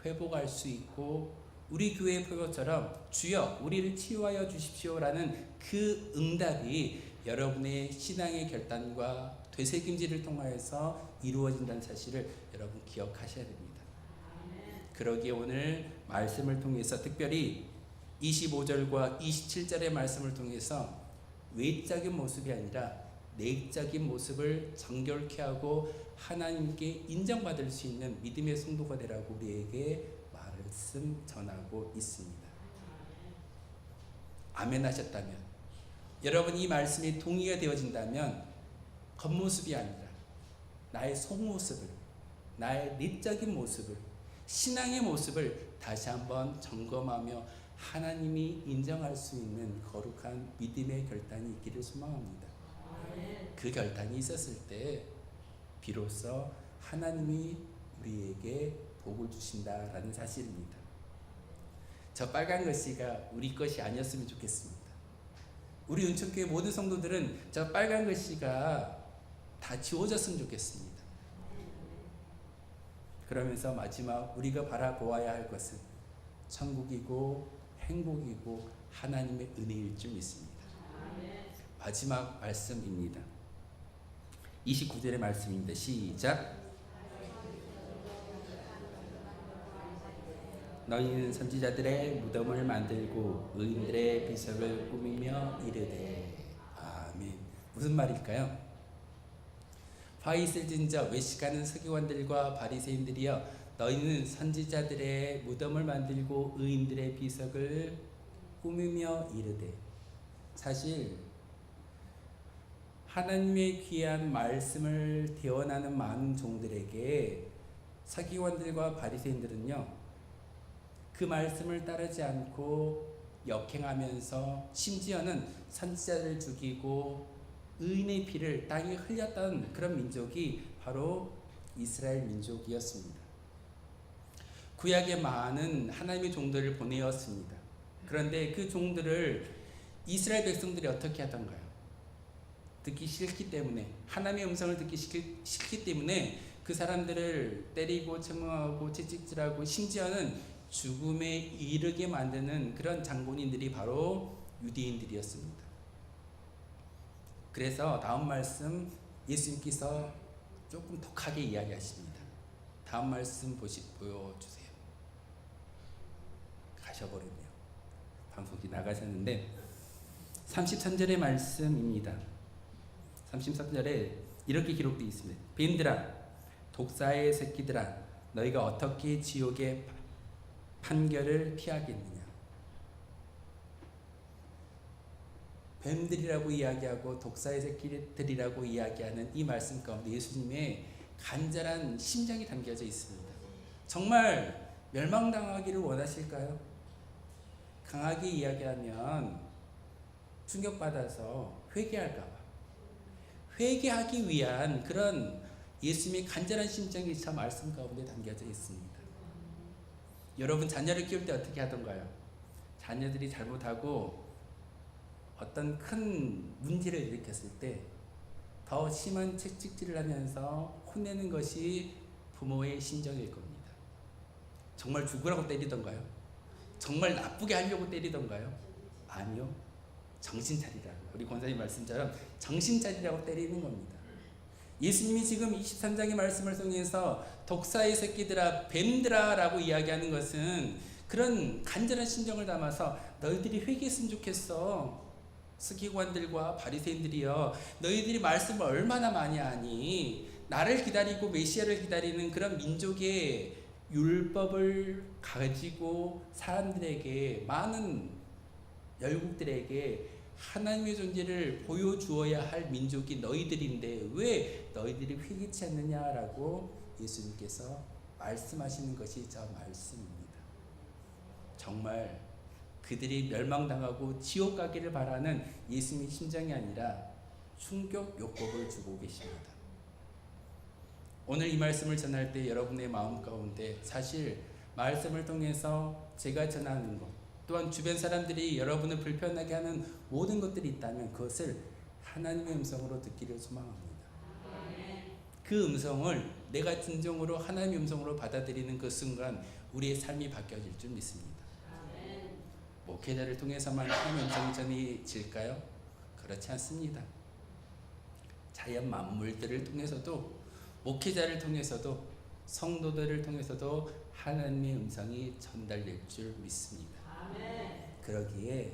회복할 수 있고 우리 교회의 표어처럼 주여 우리를 치유하여 주십시오라는 그 응답이 여러분의 신앙의 결단과 되새김질을 통하여서 이루어진다는 사실을 여러분 기억하셔야 됩니다. 그러기에 오늘 말씀을 통해서 특별히 25절과 27절의 말씀을 통해서 외적인 모습이 아니라 내적인 모습을 정결케 하고 하나님께 인정받을 수 있는 믿음의 성도가 되라고 우리에게 말씀 전하고 있습니다. 아멘 하셨다면, 여러분 이 말씀이 동의가 되어진다면 겉모습이 아니라 나의 속모습을, 나의 내적인 모습을, 신앙의 모습을 다시 한번 점검하며 하나님이 인정할 수 있는 거룩한 믿음의 결단이 있기를 소망합니다. 그 결단이 있었을 때 비로소 하나님이 우리에게 복을 주신다라는 사실입니다. 저 빨간 글씨가 우리 것이 아니었으면 좋겠습니다. 우리 은총교회 모든 성도들은 저 빨간 글씨가 다 지워졌으면 좋겠습니다. 그러면서 마지막 우리가 바라보아야 할 것은 천국이고 행복이고 하나님의 은혜일 줄 믿습니다. 마지막 말씀입니다. 29절의 말씀입니다. 시작. 너희는 선지자들의 무덤을 만들고 의인들의 비석을 꾸미며 이르되. 아멘. 무슨 말일까요? 화 있을진저 외식하는 서기관들과 바리새인들이여, 너희는 선지자들의 무덤을 만들고 의인들의 비석을 꾸미며 이르되. 사실 하나님의 귀한 말씀을 대언하는 많은 종들에게 서기관들과 바리새인들은요, 그 말씀을 따르지 않고 역행하면서 심지어는 선지자를 죽이고 의인의 피를 땅에 흘렸던 그런 민족이 바로 이스라엘 민족이었습니다. 구약에 많은 하나님의 종들을 보내었습니다. 그런데 그 종들을 이스라엘 백성들이 어떻게 하던가요? 듣기 싫기 때문에, 하나님의 음성을 듣기 싫기 때문에 그 사람들을 때리고 책망하고 채찍질하고 심지어는 죽음에 이르게 만드는 그런 장본인들이 바로 유대인들이었습니다. 그래서 다음 말씀 예수님께서 조금 독하게 이야기하십니다. 다음 말씀 보여주세요. 가셔버렸네요. 방송이 나가셨는데 33절의 말씀입니다. 33절에 이렇게 기록되어 있습니다. 뱀들아, 독사의 새끼들아, 너희가 어떻게 지옥의 판결을 피하겠느냐. 뱀들이라고 이야기하고 독사의 새끼들이라고 이야기하는 이 말씀 가운데 예수님의 간절한 심정이 담겨져 있습니다. 정말 멸망당하기를 원하실까요? 강하게 이야기하면 충격받아서 회개할까 봐. 회개하기 위한 그런 예수님의 간절한 심정이 참 말씀 가운데 담겨져 있습니다. 여러분 자녀를 키울 때 어떻게 하던가요? 자녀들이 잘못하고 어떤 큰 문제를 일으켰을 때 더 심한 채찍질을 하면서 혼내는 것이 부모의 심정일 겁니다. 정말 죽으라고 때리던가요? 정말 나쁘게 하려고 때리던가요? 아니요. 정신 차리라고. 우리 권사님 말씀처럼 정신 차리라고 때리는 겁니다. 예수님이 지금 23장의 말씀을 통해서 독사의 새끼들아, 뱀들아 라고 이야기하는 것은 그런 간절한 심정을 담아서 너희들이 회개했으면 좋겠어. 서기관들과 바리새인들이여, 너희들이 말씀을 얼마나 많이 하니? 나를 기다리고 메시아를 기다리는 그런 민족의 율법을 가지고 사람들에게, 많은 열국들에게 하나님의 존재를 보여주어야 할 민족이 너희들인데 왜 너희들이 회개치 않느냐라고 예수님께서 말씀하시는 것이 저 말씀입니다. 정말 그들이 멸망당하고 지옥 가기를 바라는 예수님의 심정이 아니라 충격 요법을 주고 계십니다. 오늘 이 말씀을 전할 때 여러분의 마음 가운데 사실 말씀을 통해서 제가 전하는 것, 또한 주변 사람들이 여러분을 불편하게 하는 모든 것들이 있다면 그것을 하나님의 음성으로 듣기를 소망합니다. 그 음성을 내가 진정으로 하나님의 음성으로 받아들이는 그 순간 우리의 삶이 바뀌어질 줄 믿습니다. 목회자를 통해서만 하나님의 음성이 전해질까요? 그렇지 않습니다. 자연 만물들을 통해서도, 목회자를 통해서도, 성도들을 통해서도 하나님의 음성이 전달될 줄 믿습니다. 그러기에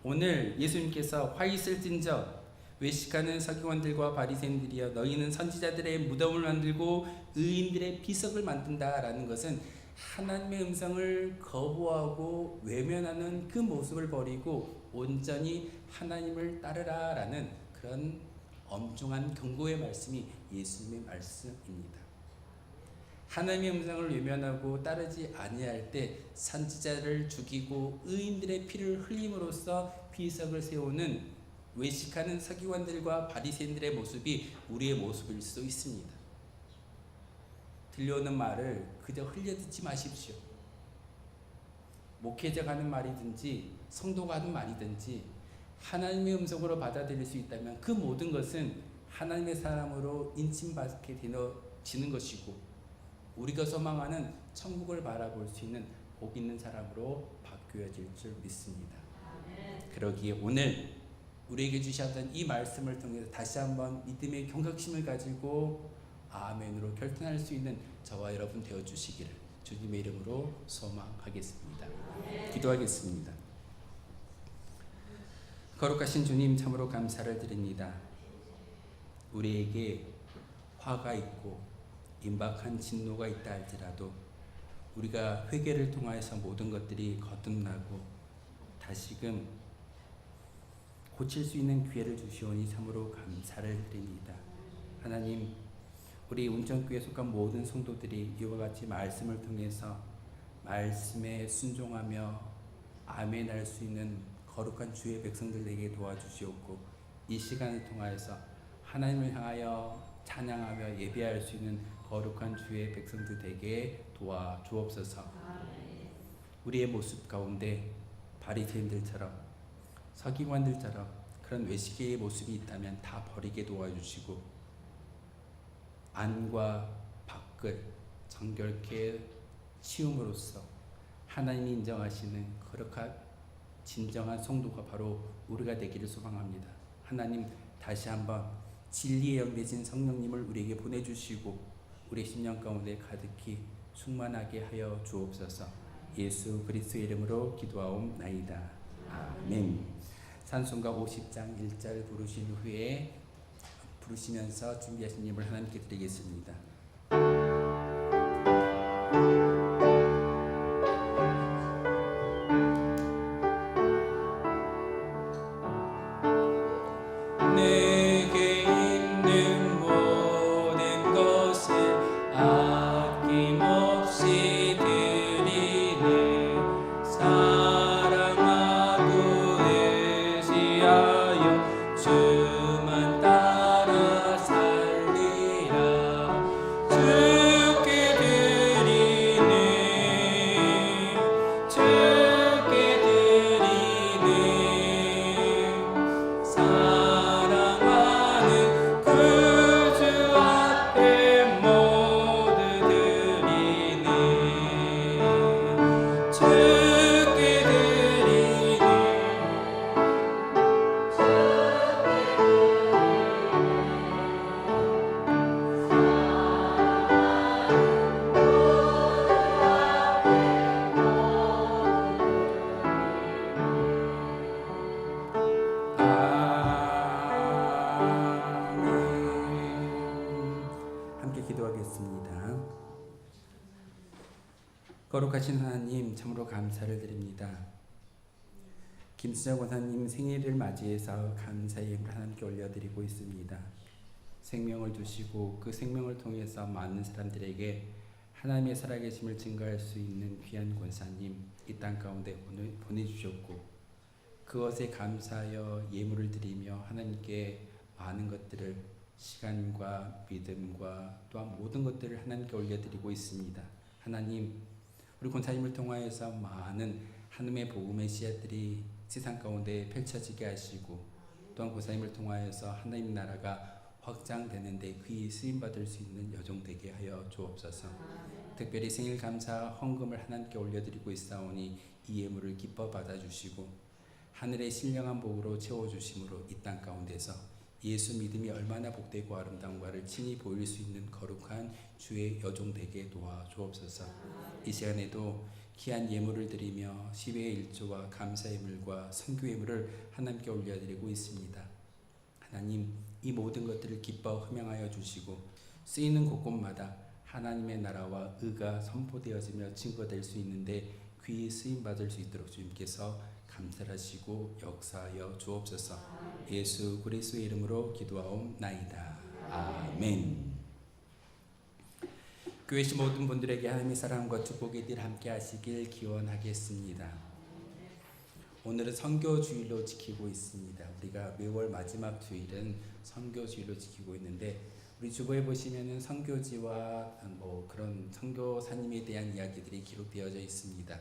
오늘 예수님께서 화 있을진저 외식하는 서기관들과 바리새인들이여, 너희는 선지자들의 무덤을 만들고 의인들의 비석을 만든다라는 것은 하나님의 음성을 거부하고 외면하는 그 모습을 버리고 온전히 하나님을 따르라라는 그런 엄중한 경고의 말씀이 예수님의 말씀입니다. 하나님의 음성을 외면하고 따르지 아니할 때 선지자를 죽이고 의인들의 피를 흘림으로써 비석을 세우는 외식하는 서기관들과 바리새인들의 모습이 우리의 모습일 수 있습니다. 들려오는 말을 그저 흘려듣지 마십시오. 목회자가 하는 말이든지 성도가 하는 말이든지 하나님의 음성으로 받아들일 수 있다면 그 모든 것은 하나님의 사람으로 인침받게 되어지는 것이고 우리가 소망하는 천국을 바라볼 수 있는 복 있는 사람으로 바뀌어질 줄 믿습니다. 그러기에 오늘 우리에게 주셨던 이 말씀을 통해서 다시 한번 믿음의 경각심을 가지고 아멘으로 결단할 수 있는 저와 여러분 되어주시기를 주님의 이름으로 소망하겠습니다. 기도하겠습니다. 거룩하신 주님, 참으로 감사를 드립니다. 우리에게 화가 있고 임박한 진노가 있다 할지라도 우리가 회개를 통하여서 모든 것들이 거듭나고 다시금 고칠 수 있는 기회를 주시오니 참으로 감사를 드립니다. 하나님, 우리 운천교회에 속한 모든 성도들이 이와 같이 말씀을 통해서 말씀에 순종하며 아멘할 수 있는 거룩한 주의 백성들 되게 도와주시옵고 이 시간을 통하여서 하나님을 향하여 찬양하며 예배할 수 있는 거룩한 주의 백성들 되게 도와주옵소서. 우리의 모습 가운데 바리새인들처럼 서기관들처럼 그런 외식의 모습이 있다면 다 버리게 도와주시고 안과 밖을 정결케 치움으로써 하나님이 인정하시는 거룩한 진정한 성도가 바로 우리가 되기를 소망합니다. 하나님, 다시 한번 진리의 영 되신 성령님을 우리에게 보내주시고 우리 심령 가운데 가득히 충만하게 하여 주옵소서. 예수 그리스도의 이름으로 기도하옵나이다. 아멘. 찬송가 50장 1절 부르신 후에 부르시면서 준비하신 예물 하나님께 드리겠습니다. 내게 있는 모든 것을 아낌없이 드리네. 사랑하고 의지하여 주만 따라 살리라. 주께 드리네. 주께 드리네. 사랑하는 그 주 앞에 모두 드리네. 주께 드리네. 함께 기도하겠습니다. 거룩하신 하나님, 참으로 감사를 드립니다. 김수정 권사님 생일을 맞이해서 감사의 예물 하나님께 올려드리고 있습니다. 생명을 주시고 그 생명을 통해서 많은 사람들에게 하나님의 살아계심을 증거할 수 있는 귀한 권사님 이 땅 가운데 보내주셨고, 그것에 감사하여 예물을 드리며 하나님께 많은 것들을, 시간과 믿음과 또한 모든 것들을 하나님께 올려드리고 있습니다. 하나님, 우리 권사님을 통하여서 많은 하나님의 복음의 씨앗들이 세상 가운데 펼쳐지게 하시고, 또한 권사님을 통하여서 하나님 나라가 확장되는데 귀히 쓰임받을 수 있는 여종 되게 하여 주옵소서. 특별히 생일 감사 헌금을 하나님께 올려드리고 있사오니 이 예물을 기뻐 받아주시고 하늘의 신령한 복으로 채워주심으로 이 땅 가운데서 예수 믿음이 얼마나 복되고 아름다운가를 친히 보일 수 있는 거룩한 주의 여종 되게 도와 주옵소서. 이 시간에도 귀한 예물을 드리며 10의 1조와 감사 예물과 선교 예물을 하나님께 올려드리고 있습니다. 하나님, 이 모든 것들을 기뻐 흠양하여 주시고 쓰이는 곳곳마다 하나님의 나라와 의가 선포되어지며 증거될 수 있는데 귀히 쓰임받을 수 있도록 주님께서 감사하시고 역사하여 주옵소서. 예수 그리스도의 이름으로 기도하옵나이다. 아멘. 교회시 모든 분들에게 하나님의 사랑과 축복의 늘 함께 하시길 기원하겠습니다. 오늘은 선교주일로 지키고 있습니다. 우리가 매월 마지막 주일은 선교주일로 지키고 있는데, 우리 주보에 보시면은 선교지와 그런 선교사님에 대한 이야기들이 기록되어져 있습니다.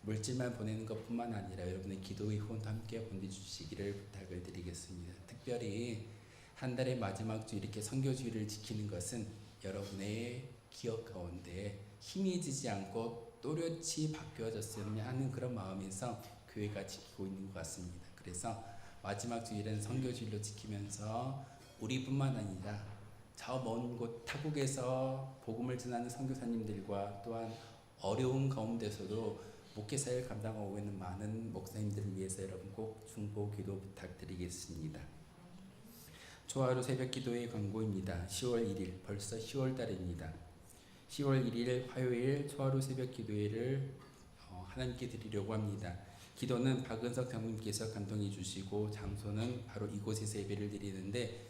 물질만 보내는 것뿐만 아니라 여러분의 기도의 후원도 함께 보내주시기를 부탁을 드리겠습니다. 특별히 한 달의 마지막 주 이렇게 선교주일을 지키는 것은 여러분의 기억 가운데 희미해지지 않고 또렷이 바뀌어졌으면 하는 그런 마음에서 교회가 지키고 있는 것 같습니다. 그래서 마지막 주일은 선교주일로 지키면서 우리뿐만 아니라 저 먼 곳 타국에서 복음을 전하는 선교사님들과 또한 어려운 가운데서도 목회사를 감당하고 있는 많은 목사님들을 위해서 여러분 꼭 중보 기도 부탁드리겠습니다. 초하루 새벽 기도의 광고입니다. 10월 1일, 벌써 10월 달입니다. 10월 1일 화요일 초하루 새벽 기도회를 하나님께 드리려고 합니다. 기도는 박은석 장로님께서 감동해 주시고 장소는 바로 이곳에서 예배를 드리는데,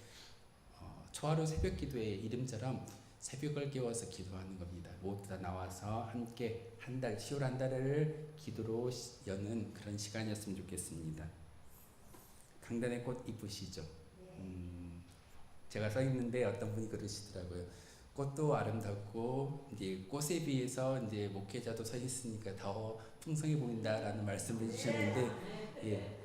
초하루 새벽 기도회 이름처럼 새벽을 깨워서 기도하는 겁니다. 모두 다 나와서 함께 한 달, 10월 한 달을 기도로 여는 그런 시간이었으면 좋겠습니다. 강단의 꽃 이쁘시죠? 제가 서 있는데 어떤 분이 그러시더라고요. 꽃도 아름답고 이제 꽃에 비해서 이제 목회자도 서 있으니까 더 풍성해 보인다라는 말씀을 해주셨는데, 예,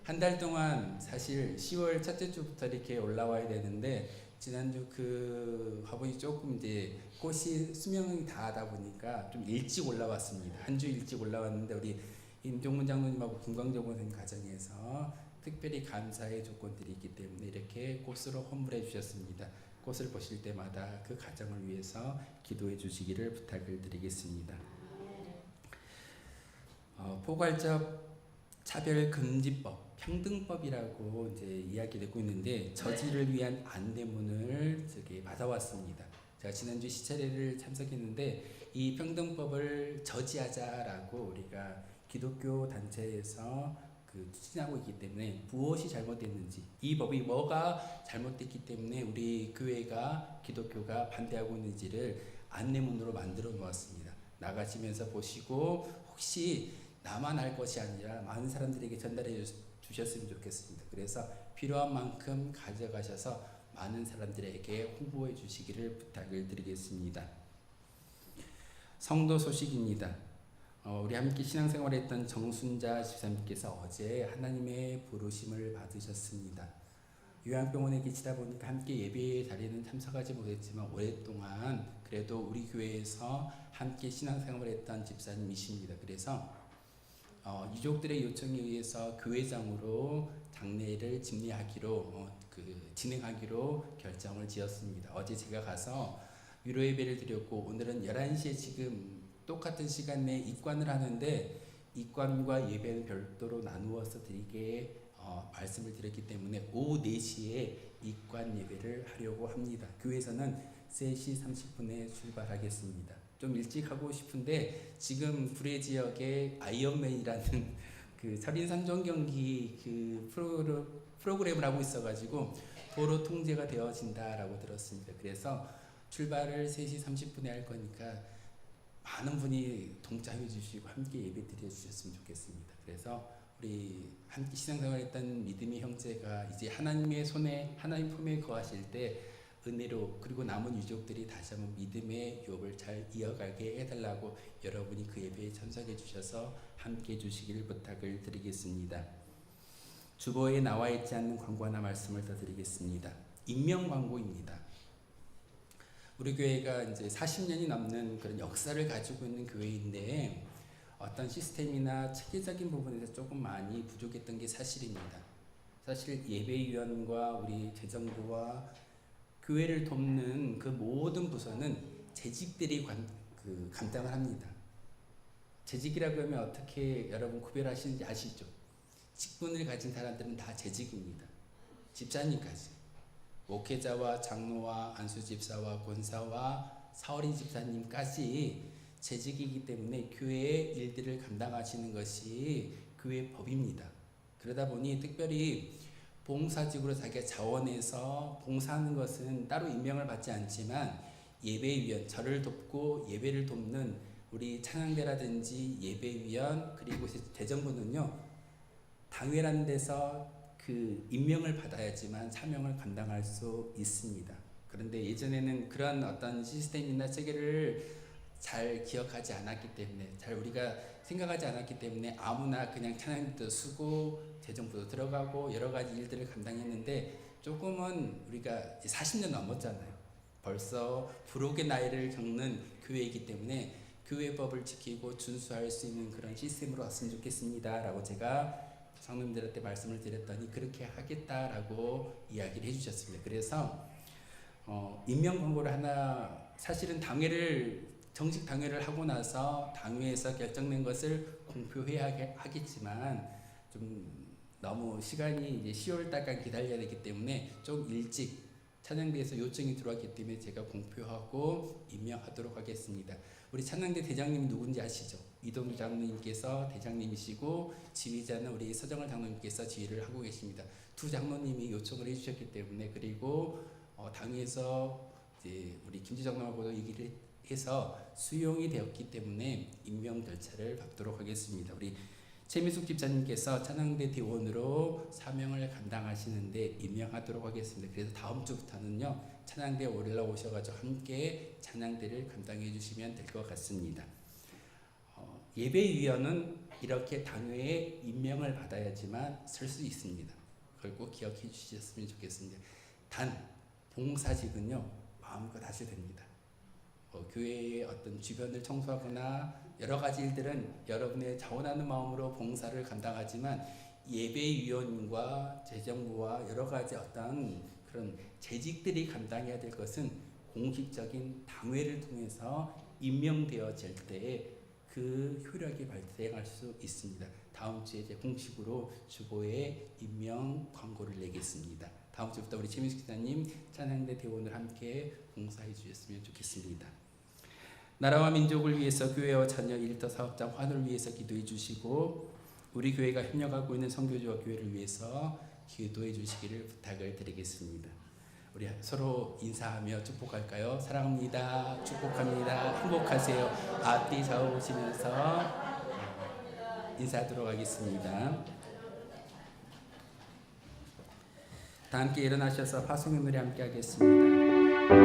한 달 동안 사실 10월 첫째 주부터 이렇게 올라와야 되는데 지난주 그 화분이 조금 이제 꽃이 수명이 다하다 보니까 좀 일찍 올라왔습니다. 한 주 일찍 올라왔는데 우리 임종문 장로님하고 김광조 권사님 가정에서 특별히 감사의 조건들이 있기 때문에 이렇게 꽃으로 헌물해 주셨습니다. 꽃을 보실 때마다 그 가정을 위해서 기도해 주시기를 부탁을 드리겠습니다. 포괄적 차별금지법, 평등법이라고 이제 이야기되고 있는데 저지를 위한 안내문을 받아왔습니다. 제가 지난주 시차례를 참석했는데 이 평등법을 저지하자라고 우리가 기독교 단체에서 추진하고 있기 때문에 무엇이 잘못됐는지, 이 법이 뭐가 잘못됐기 때문에 우리 교회가 기독교가 반대하고 있는지를 안내문으로 만들어 놓았습니다. 나가시면서 보시고 혹시 나만 알 것이 아니라 많은 사람들에게 전달해 주셨으면 좋겠습니다. 그래서 필요한 만큼 가져가셔서 많은 사람들에게 홍보해 주시기를 부탁을 드리겠습니다. 성도 소식입니다. 우리 함께 신앙생활했던 정순자 집사님께서 어제 하나님의 부르심을 받으셨습니다. 요양병원에 계시다 보니까 함께 예배 자리에는 참석하지 못했지만 오랫동안 그래도 우리 교회에서 함께 신앙생활했던 집사님이십니다. 그래서 유족들의 요청에 의해서 교회장으로 장례를 진행하기로 결정을 지었습니다. 어제 제가 가서 위로 예배를 드렸고 오늘은 11시에 지금 똑같은 시간 내에 입관을 하는데 입관과 예배는 별도로 나누어서 드리게 말씀을 드렸기 때문에 오후 4시에 입관 예배를 하려고 합니다. 교회에서는 3시 30분에 출발하겠습니다. 좀 일찍 하고 싶은데 지금 불의 지역에 아이언맨이라는 설인 3종 경기 프로그램을 하고 있어가지고 도로 통제가 되어진다라고 들었습니다. 그래서 출발을 3시 30분에 할 거니까 많은 분이 동참해 주시고 함께 예배 드려 주셨으면 좋겠습니다. 그래서 우리 함께 신앙생활했던 믿음의 형제가 이제 하나님의 손에 하나님 품에 거하실 때 은혜로 그리고 남은 유족들이 다시 한번 믿음의 유업을 잘 이어가게 해달라고 여러분이 그 예배에 참석해 주셔서 함께 해주시기를 부탁을 드리겠습니다. 주보에 나와 있지 않는 광고 하나 말씀을 더 드리겠습니다. 익명 광고입니다. 우리 교회가 이제 40년이 넘는 그런 역사를 가지고 있는 교회인데 어떤 시스템이나 체계적인 부분에서 조금 많이 부족했던 게 사실입니다. 사실 예배위원과 우리 재정부와 교회를 돕는 그 모든 부서는 재직들이 감당을 합니다. 재직이라고 하면 어떻게 여러분 구별하시는지 아시죠? 직분을 가진 사람들은 다 재직입니다. 집사님까지. 목회자와 장로와 안수집사와 권사와 사월인 집사님까지 재직이기 때문에 교회의 일들을 감당하시는 것이 교회 법입니다. 그러다 보니 특별히 봉사직으로 자기가 자원해서 봉사하는 것은 따로 임명을 받지 않지만 예배위원, 저를 돕고 예배를 돕는 우리 찬양대라든지 예배위원 그리고 재정부는요 당회라는 데서 임명을 받아야지만 사명을 감당할 수 있습니다. 그런데 예전에는 그런 어떤 시스템이나 체계를 잘 기억하지 않았기 때문에 잘 우리가 생각하지 않았기 때문에 아무나 그냥 찬양도 쓰고 재정부도 들어가고 여러 가지 일들을 감당했는데 조금은 우리가 40년 넘었잖아요. 벌써 부록의 나이를 겪는 교회이기 때문에 교회법을 지키고 준수할 수 있는 그런 시스템으로 왔으면 좋겠습니다 라고 제가 성도님들한테 말씀을 드렸더니 그렇게 하겠다라고 이야기를 해주셨습니다. 그래서 임명 광고를 하나 사실은 정식 당회를 하고 나서 당회에서 결정된 것을 공표해야 하겠지만 좀 너무 시간이 이제 10월 달까지 기다려야 되기 때문에 좀 일찍 찬양대에서 요청이 들어왔기 때문에 제가 공표하고 임명하도록 하겠습니다. 우리 찬양대 대장님이 누군지 아시죠? 이동주 장로님께서 대장님이시고 지휘자는 우리 서정을 장로님께서 지휘를 하고 계십니다. 두 장로님이 요청을 해주셨기 때문에 그리고 당에서 이제 우리 김지 장로하고도 얘기를 해서 수용이 되었기 때문에 임명 절차를 밟도록 하겠습니다. 우리 최미숙 집사님께서 찬양대 대원으로 사명을 감당하시는데 임명하도록 하겠습니다. 그래서 다음 주부터는요 찬양대에 올라오셔가지고 함께 찬양대를 감당해 주시면 될 것 같습니다. 예배위원은 이렇게 당회에 임명을 받아야지만 설 수 있습니다. 그걸 꼭 기억해 주셨으면 좋겠습니다. 단 봉사직은요 마음껏 하셔도 됩니다. 교회의 어떤 주변을 청소하거나 여러 가지 일들은 여러분의 자원하는 마음으로 봉사를 감당하지만 예배위원과 재정부와 여러 가지 어떤 그런 재직들이 감당해야 될 것은 공식적인 당회를 통해서 임명되어질 때에 그 효력이 발생할 수 있습니다. 다음 주에 이제 공식으로 주보에 임명 광고를 내겠습니다. 다음 주부터 우리 최민수 기자님 찬양대 대원을 함께 봉사해 주셨으면 좋겠습니다. 나라와 민족을 위해서 교회와 자녀 일터 사업장 환을 위해서 기도해 주시고 우리 교회가 협력하고 있는 선교지와 교회를 위해서 기도해 주시기를 부탁을 드리겠습니다. 우리 서로 인사하며 축복할까요? 사랑합니다. 축복합니다. 행복하세요. 앞뒤 좌우시면서 인사하도록 하겠습니다. 다 함께 일어나셔서 파송의 노래 함께 하겠습니다.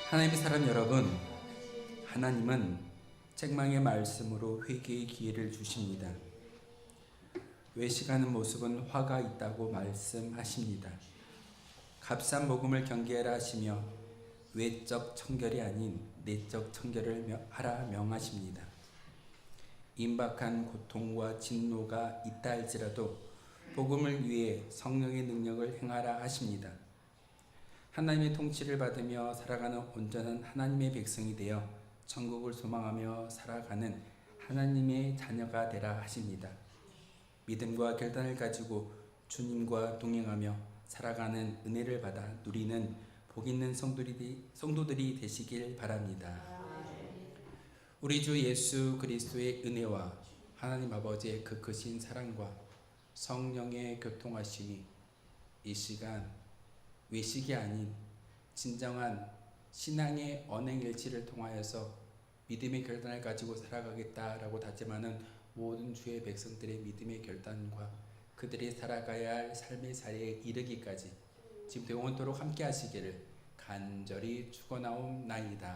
하나님의 사람 여러분, 하나님은 책망의 말씀으로 회개의 기회를 주십니다. 외식하는 모습은 화가 있다고 말씀하십니다. 값싼 복음을 경계하라 하시며 외적 청결이 아닌 내적 청결을 하라 명하십니다. 임박한 고통과 진노가 있다 할지라도 복음을 위해 성령의 능력을 행하라 하십니다. 하나님의 통치를 받으며 살아가는 온전한 하나님의 백성이 되어 천국을 소망하며 살아가는 하나님의 자녀가 되라 하십니다. 믿음과 결단을 가지고 주님과 동행하며 살아가는 은혜를 받아 누리는 복 있는 성도들이 되시길 바랍니다. 우리 주 예수 그리스도의 은혜와 하나님 아버지의 그 크신 사랑과 성령의 교통하심이 이 시간 외식이 아닌 진정한 신앙의 언행일치를 통하여서 믿음의 결단을 가지고 살아가겠다라고 다짐하는 모든 주의 백성들의 믿음의 결단과 그들이 살아가야 할 삶의 자리에 이르기까지 지금 영원토록 함께 하시기를 간절히 축원하옵나이다.